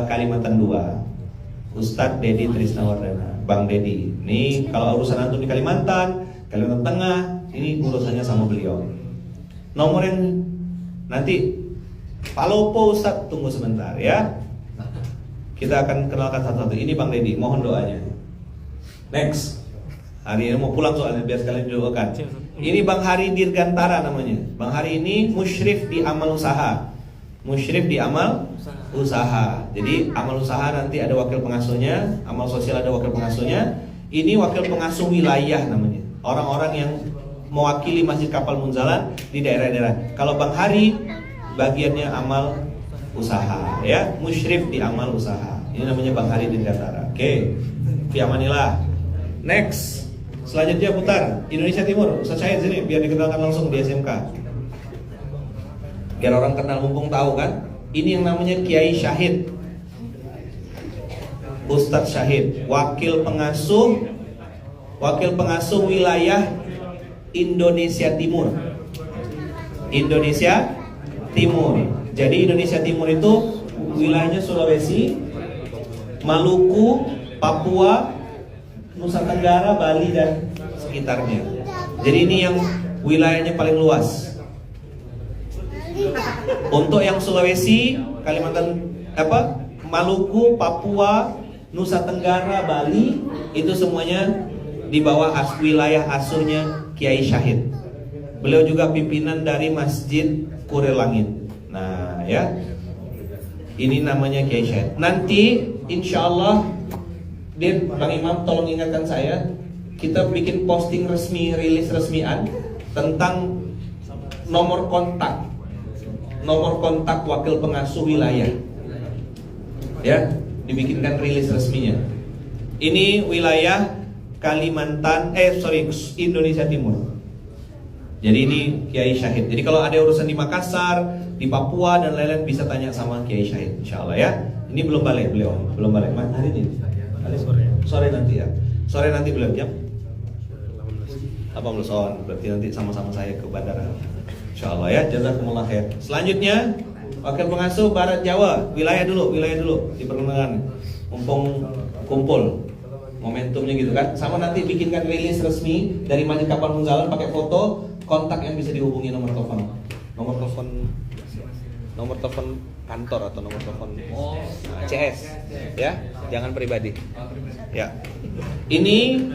Kalimantan 2. Ustadz Dedi Trisnawardana, Bang Dedi. Ini kalau urusan antum di Kalimantan Tengah, ini urusannya sama beliau. Nomor yang nanti Pak Lopo Ustadz, tunggu sebentar ya. Kita akan kenalkan satu-satu. Ini Bang Dedi, mohon doanya. Next. Hari ini mau pulang soalnya, biar sekalian didoakan. Ini Bang Hari Dirgantara namanya. Bang Hari ini musyrif di amal usaha. Musyrif di amal usaha. Jadi amal usaha nanti ada wakil pengasuhnya, amal sosial ada wakil pengasuhnya. Ini wakil pengasuh wilayah namanya. Orang-orang yang mewakili Masjid Kapal Munzalan di daerah-daerah. Kalau Bang Hari bagiannya amal usaha ya, musyrif di amal usaha. Ini namanya Bang Hari Dirgantara. Oke. Fi amanillah. Next. Selanjutnya putar Indonesia Timur. Ustaz Syahid sini biar dikenalkan langsung di SMK. Biar orang kenal, mumpung tahu kan. Ini yang namanya Kiai Syahid, Ustadz Syahid, wakil pengasuh wilayah Indonesia Timur. Indonesia Timur. Jadi Indonesia Timur itu wilayahnya Sulawesi, Maluku, Papua, Nusa Tenggara, Bali dan sekitarnya. Jadi ini yang wilayahnya paling luas. Untuk yang Sulawesi, Maluku, Papua, Nusa Tenggara, Bali, itu semuanya di bawah wilayah asuhnya Kiai Syahid. Beliau juga pimpinan dari Masjid Kurir Langit. Nah ya, ini namanya Kiai Syahid. Nanti insya Allah Bang Imam tolong ingatkan saya, kita bikin posting resmi, rilis resmian tentang nomor kontak wakil pengasuh wilayah. Ya, dibikinkan rilis resminya. Ini wilayah Indonesia Timur. Jadi ini Kiai Syahid. Jadi kalau ada urusan di Makassar, di Papua dan lain-lain bisa tanya sama Kiai Syahid, insyaallah ya. Ini belum balik beliau, belum balik. Hari ini. Sore nanti ya. Sore nanti beliau jam 18 on. Berarti nanti sama-sama saya ke bandara. Insyaallah ya. Jazakumullah khair. Selanjutnya wakil pengasuh Barat Jawa, wilayah dulu diperkenalkan. Mumpung kumpul momentumnya gitu kan. Sama nanti bikinkan rilis resmi dari Masjid Kapal Munzalan pakai foto, kontak yang bisa dihubungi, nomor telepon kantor atau nomor telepon CS ya, jangan pribadi ya. Ini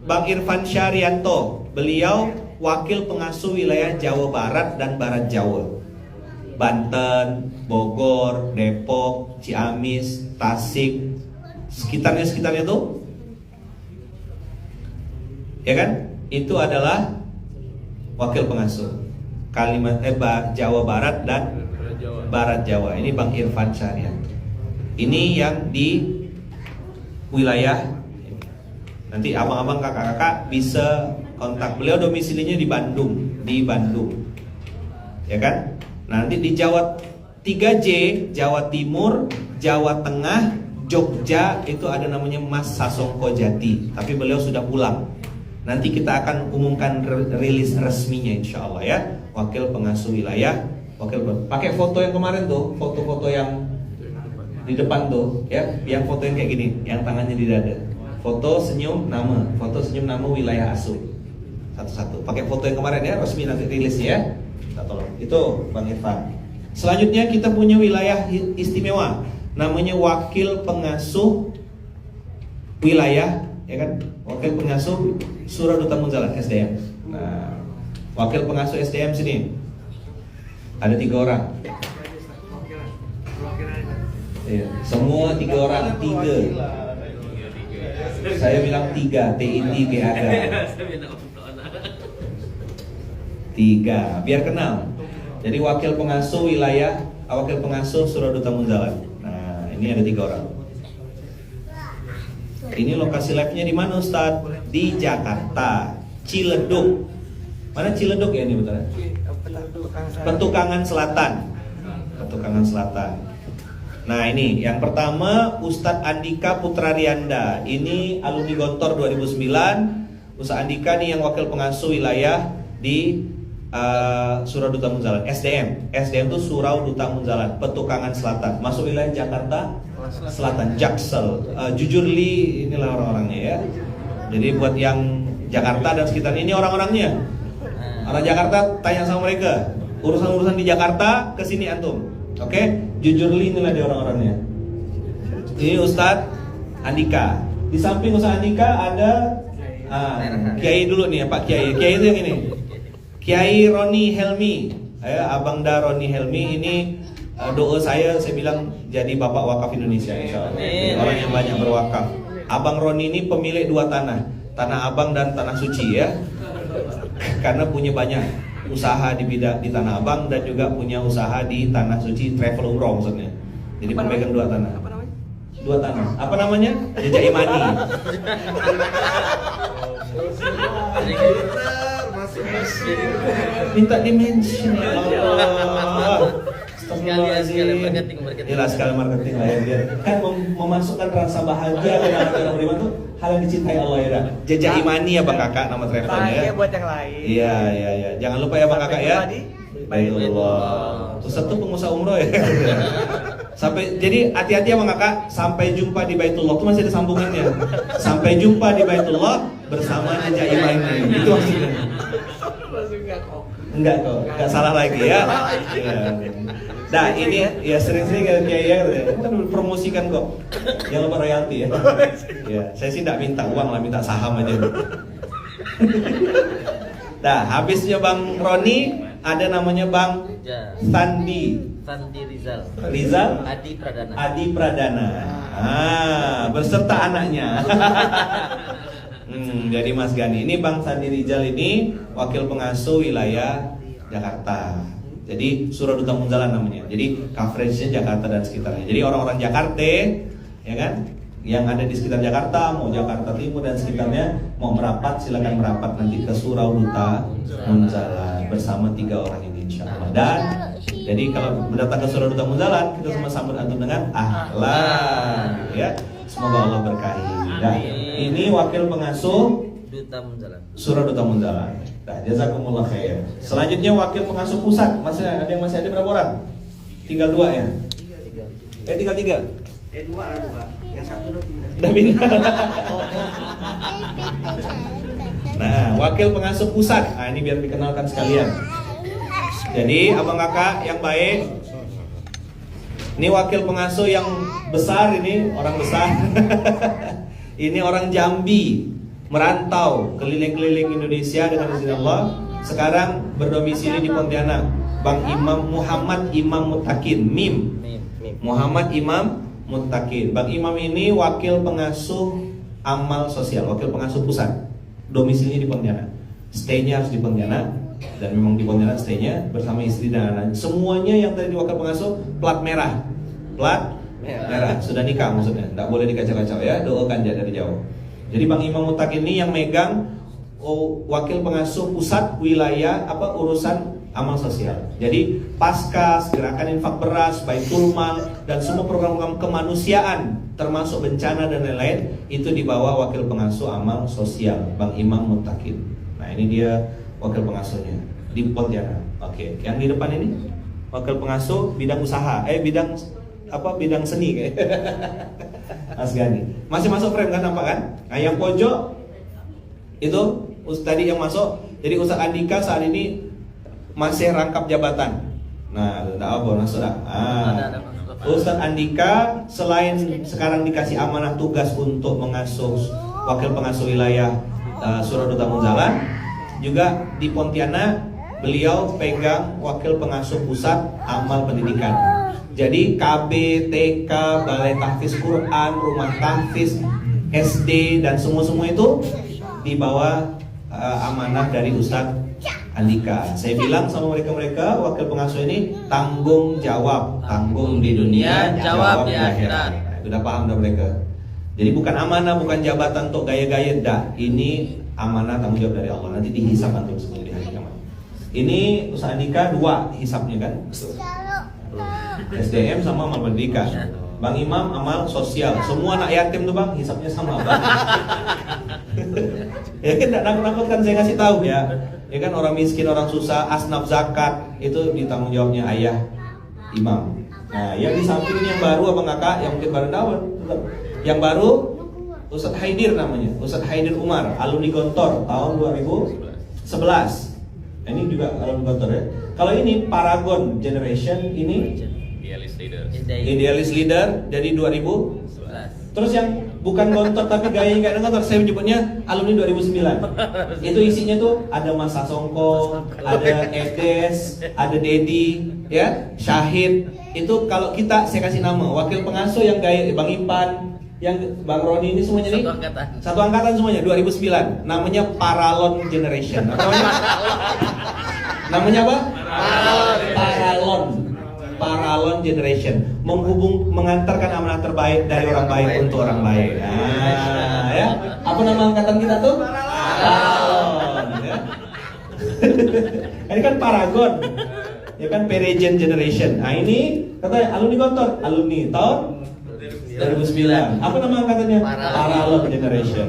Bang Irfan Syarianto, beliau wakil pengasuh wilayah Jawa Barat dan Barat Jawa, Banten, Bogor, Depok, Ciamis, Tasik, sekitarnya tuh ya kan, itu adalah wakil pengasuh Jawa Barat dan Barat Jawa. Ini Bang Irfan Syarianto. Ini yang di wilayah. Nanti abang-abang, kakak-kakak bisa kontak beliau. Domisilinya di Bandung, ya kan? Nanti di Jawa 3J, Jawa Timur, Jawa Tengah, Jogja itu ada namanya Mas Sasongko Jati. Tapi beliau sudah pulang. Nanti kita akan umumkan rilis resminya insyaallah ya. Wakil pengasuh wilayah, pakai foto yang kemarin tuh, foto-foto yang di depan tuh ya, yang foto yang kayak gini, yang tangannya di dada. Foto senyum nama wilayah asuh. Satu-satu. Pakai foto yang kemarin ya, resmi nanti rilis ya. Minta tolong. Itu Bang Irfan. Selanjutnya kita punya wilayah istimewa, namanya wakil pengasuh wilayah, ya kan? Wakil pengasuh Surau Duta Munzalan SDM. Nah, wakil pengasuh SDM sini ada 3 orang. Iya, semua 3 orang, 3. Saya bilang 3, TINI GAG. 3, biar kenal. Jadi wakil pengasuh wilayah, wakil pengasuh Surau Duta Munzalan. Nah, ini ada 3 orang. Ini lokasi labnya di mana, Ustadz? Di Jakarta, Ciledug. Mana Ciledug ya ini betul? Petukangan Selatan. Petukangan Selatan. Nah, ini yang pertama Ustadz Andika Putrarianda. Ini alumni Gontor 2009. Ustadz Andika nih yang wakil pengasuh wilayah di Surau Duta Munzalan, SDM. SDM itu Surau Duta Munzalan, Petukangan Selatan. Masuk wilayah Jakarta Selatan, Jaksel. Jujur li, inilah orang-orangnya ya. Jadi buat yang Jakarta dan sekitar ini orang-orangnya. Orang Jakarta tanya sama mereka. Urusan-urusan di Jakarta kesini antum. Oke, jujur li, inilah dia orang-orangnya. Ini Ustadz Andika. Di samping Ustadz Andika ada Kiai dulu nih ya, Pak Kiai. Kiai itu yang ini. Kiai Roni Helmi, Abang Da Roni Helmi ini doa saya bilang jadi Bapak Wakaf Indonesia insya Allah. Orang yang banyak berwakaf. Abang Roni ini pemilik 2 tanah, Tanah Abang dan Tanah Suci ya. Karena punya banyak usaha di bidang di Tanah Abang dan juga punya usaha di Tanah Suci, travel umroh maksudnya. Jadi pemegang 2 tanah. 2 tanah. Apa namanya? Jejak Imani. Minta dimention ya Allah. Sekali marketing. Yalah, sekali marketing lah ya, biar kan memasukkan rasa bahagia ke dalam orang beriman tuh hal yang dicintai Allah ya. Jejak Imani ya Bang Kakak nama travelnya ya. buat yang lain. Iya. Jangan lupa ya Bang Kakak ya. Baitullah. Ustaz tuh pengusaha umroh ya. Jadi hati-hati ya Bang Kakak. Sampai jumpa di Baitullah tuh masih ada sambungannya. Sampai jumpa di Baitullah bersama Jejak Imani. Itu maksudnya. Enggak kok, enggak salah lagi ya. Nah ini ya sering-sering kayak ya, kita promosikan kok. Jangan lupa royalti ya. Ya, saya sih enggak minta uang lah, minta saham aja. Nah, habisnya Bang Roni ada namanya Bang Sandi Rizal Adi Pradana. Beserta anaknya. Jadi Mas Gani ini Bang Sandi Rizal ini wakil pengasuh wilayah Jakarta. Jadi Surau Duta Munzalan namanya. Jadi coveragenya Jakarta dan sekitarnya. Jadi orang-orang Jakarta, ya kan, yang ada di sekitar Jakarta, mau Jakarta Timur dan sekitarnya, mau merapat silakan merapat nanti ke Surau Duta Munzalan bersama 3 orang ini insyaallah. Dan jadi kalau datang ke Surau Duta Munzalan, kita semua sambut antum dengan ahlan, ya. Semoga Allah berkahi. Nah, ini wakil pengasuh Surau Duta Munzalan. Nah, jazakumullah khair. Selanjutnya wakil pengasuh pusat. Masih ada berapa orang? Tinggal 2 ya? Tinggal 3. 2. Yang 1 udah pindah. Nah, wakil pengasuh pusat. Nah, ini biar dikenalkan sekalian. Jadi, abang kakak yang baik. Ini wakil pengasuh yang besar, ini orang besar. Ini orang Jambi, merantau keliling-keliling Indonesia dengan izin Allah. Sekarang berdomisili di Pontianak. Bang Imam Muhammad Imam Mutakin, Mim. Muhammad Imam Mutakin. Bang Imam ini wakil pengasuh amal sosial, wakil pengasuh pusat. Domisilinya di Pontianak. Stay-nya harus di Pontianak. Dan memang di Pontianak stay-nya bersama istri dan anak. Semuanya yang tadi di wakil pengasuh plat merah. Plat merah, sudah nikah maksudnya. Tidak boleh dikacau-kacau ya, doakan dia dari jauh. Jadi Bang Imam Mutakin ini yang megang wakil pengasuh pusat wilayah urusan amal sosial. Jadi Paskas, gerakan infak beras, Baitul Mal dan semua program-program kemanusiaan termasuk bencana dan lain-lain itu di bawah wakil pengasuh amal sosial Bang Imam Mutakin. Nah, ini dia wakil pengasuhnya di Pontianak. Oke, yang di depan ini wakil pengasuh bidang usaha, bidang seni kayak. Mas Gani. Masih masuk frame kan, nampak kan? Nah, yang pojok itu tadi yang masuk. Jadi Ustaz Andika saat ini masih rangkap jabatan. Nah, tidak apa masuk dah. Ada. Ustadz Andika selain sekarang dikasih amanah tugas untuk mengasuh wakil pengasuh wilayah Suraduta Munzalan, juga di Pontianak beliau pegang wakil pengasuh pusat amal pendidikan. Jadi KB, TK, Balai Tahfiz Quran, Rumah Tahfiz, SD dan semua itu di bawah amanah dari Ustadz Andika. Saya bilang sama mereka wakil pengasuh ini tanggung jawab, tanggung di dunia, jawab di akhirat. Sudah paham dah mereka. Jadi bukan amanah, bukan jabatan untuk gaya-gaya, dah. Ini amanah tanggung jawab dari Allah. Nanti dihisab antum semua di hari kiamat. Ini Ustaz Andika 2 hisabnya kan? SDM sama amal pendidikan. Bang Imam amal sosial. Semua anak yatim tuh Bang hisabnya sama Bang. Ya kan tidak nakut-nakut kan saya kasih tahu ya. Ya kan orang miskin, orang susah, asnaf zakat itu ditanggung jawabnya ayah imam. Nah, yang di samping ini yang baru abang kakak yang mungkin baru tahu. Yang baru Ustadz Haidir namanya, Ustadz Haidir Umar, alumni Gontor tahun 2011. Ini juga alumni Gontor ya. Kalau ini Paragon Generation, ini Idealist Leader dari 2011. Terus yang bukan Gontor tapi gaya kayak Gontor, saya menyebutnya alumni 2009. Itu isinya tuh ada Mas Sasongko, ada Edes, ada Dedi, ya, Syahid. Itu kalau kita saya kasih nama wakil pengasuh yang gaya Bang Ipan, yang Bang Roni ini semuanya nih satu angkatan semuanya 2009. Namanya Paralon Generation. Namanya apa? Paralon Generation, mengantarkan amanah terbaik dari orang baik untuk orang baik. Nah, ya. Apa nama angkatan kita tuh? Paralon, ya. Ini kan Paragon. Ya kan Perejen Generation. Nah, ini katanya alumni Gontor, alumni tahun 2009. Apa nama angkatannya? Paralon Generation.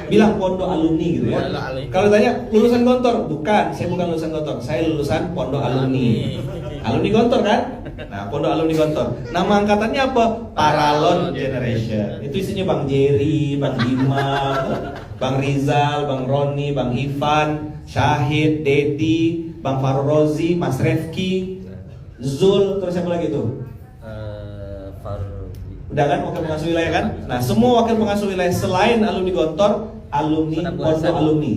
Bilang pondok alumni gitu ya. Kalau tanya lulusan Gontor, bukan, saya bukan lulusan Gontor, saya lulusan pondok alumni. Alumni Gontor kan? Nah, pondok alumni Gontor. Nama angkatannya apa? Paralon Generation. Itu isinya Bang Jerry, Bang Imam, Bang Rizal, Bang Roni, Bang Ivan, Syahid, Dedi, Bang Farozi, Mas Refki, Zul, terus siapa lagi tuh? Udah kan wakil pengasuh wilayah kan? Nah, semua wakil pengasuh wilayah selain alumni Gontor, alumni pondok alumni.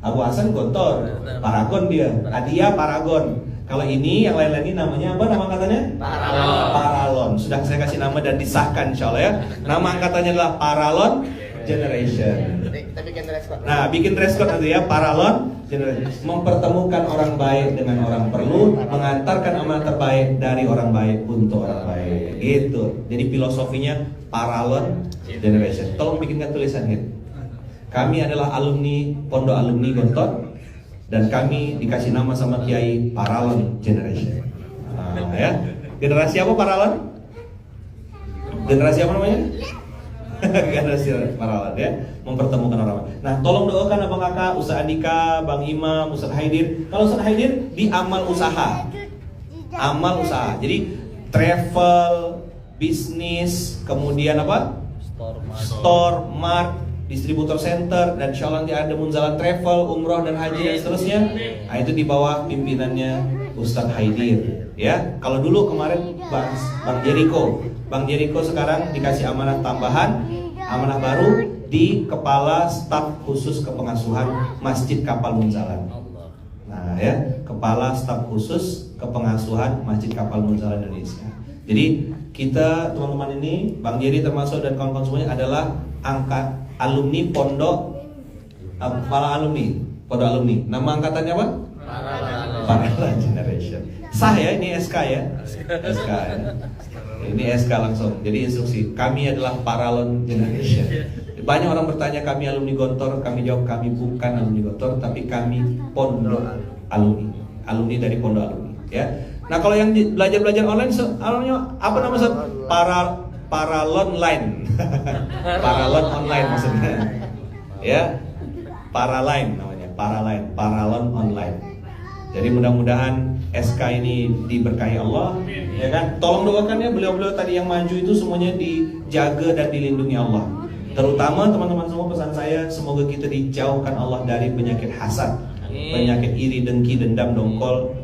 Abu Hasan Gontor, Paragon dia, Adia Paragon. Kalau ini yang lain-lain ini namanya apa nama angkatannya? Paralon. Sudah saya kasih nama dan disahkan insyaallah ya. Nama angkatannya adalah Paralon Generation. Kita bikin dress code. Nah, bikin dress code nanti ya, Paralon Generation. Mempertemukan orang baik dengan orang perlu, mengantarkan amanah terbaik dari orang baik untuk orang baik. Gitu. Jadi filosofinya Paralon Generation. Tolong bikinkan tulisan gitu. Kami adalah alumni pondok alumni Gontor dan kami dikasih nama sama Kiai Paralon Generation. Nah, ya. Generasi apa Paralon? Generasi apa namanya? Generasi Paralon ya, mempertemukan orang. Nah, tolong doakan abang kakak, Ustaz Andika, Bang Imam, Ustaz Haidir. Kalau Ustaz Haidir di amal usaha. Amal usaha. Jadi travel, bisnis, kemudian apa? Store, mart, distributor center, dan insya Allah nanti ada Munzalan travel, umroh dan haji dan seterusnya. Nah, itu di bawah pimpinannya Ustadz Haidir. Ya, kalau dulu kemarin Bang Jericho sekarang dikasih amanah tambahan, amanah baru di kepala staf khusus kepengasuhan Masjid Kapal Munzalan. Nah, ya, kepala staf khusus kepengasuhan Masjid Kapal Munzalan Indonesia. Jadi kita teman-teman ini, Bang Jerry termasuk dan kawan-kawan semuanya adalah angkat alumni pondok para alumni pondok alumni. Nama angkatannya apa? Paralon Generation. Sah ya, ini SK ya. SK ya. Ini SK langsung. Jadi instruksi, kami adalah Paralon Generation. Banyak orang bertanya kami alumni Gontor, kami jawab kami bukan alumni Gontor, tapi kami pondok alumni. Alumni dari pondok alumni, ya. Nah, kalau yang belajar online, alumni apa nama Ustaz? Paralon line. Paralon online maksudnya. Ya. Paraline namanya, Paralon online. Jadi mudah-mudahan SK ini diberkahi Allah, ya kan? Tolong doakan ya beliau-beliau tadi yang maju itu semuanya dijaga dan dilindungi Allah. Terutama teman-teman semua, pesan saya semoga kita dijauhkan Allah dari penyakit hasad, penyakit iri, dengki, dendam, dongkol,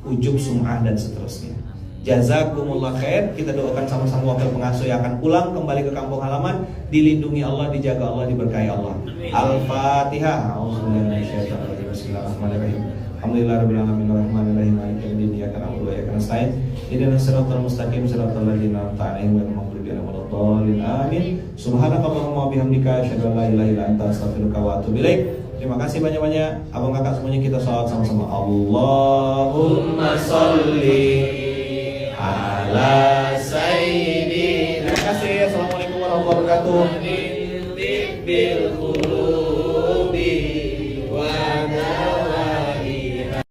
ujub, sum'ah dan seterusnya. Jazakumullah khair. Kita doakan sama-sama wakil pengasuh yang akan pulang kembali ke kampung halaman, dilindungi Allah, dijaga Allah, diberkahi Allah. Al-Fatihah. Bismillahirrahmanirrahim. Alhamdulillahirabbil alamin arrahmanirrahim maliki yaumiddin iyyaka na'budu wa iyyaka nasta'in ihdinas siratal mustaqim siratal ladzina an'amta 'alaihim ghairil maghdubi 'alaihim waladdallin amin. Subhanakallahumma wa bihamdika asyhadu an la ilaha illa anta astaghfiruka wa atubu ilaik. Terima kasih banyak-banyak. Abang kakak semuanya kita sholawat sama-sama. Allahumma sholli ala sayyidina. Terima kasih. Assalamualaikum warahmatullahi wabarakatuh.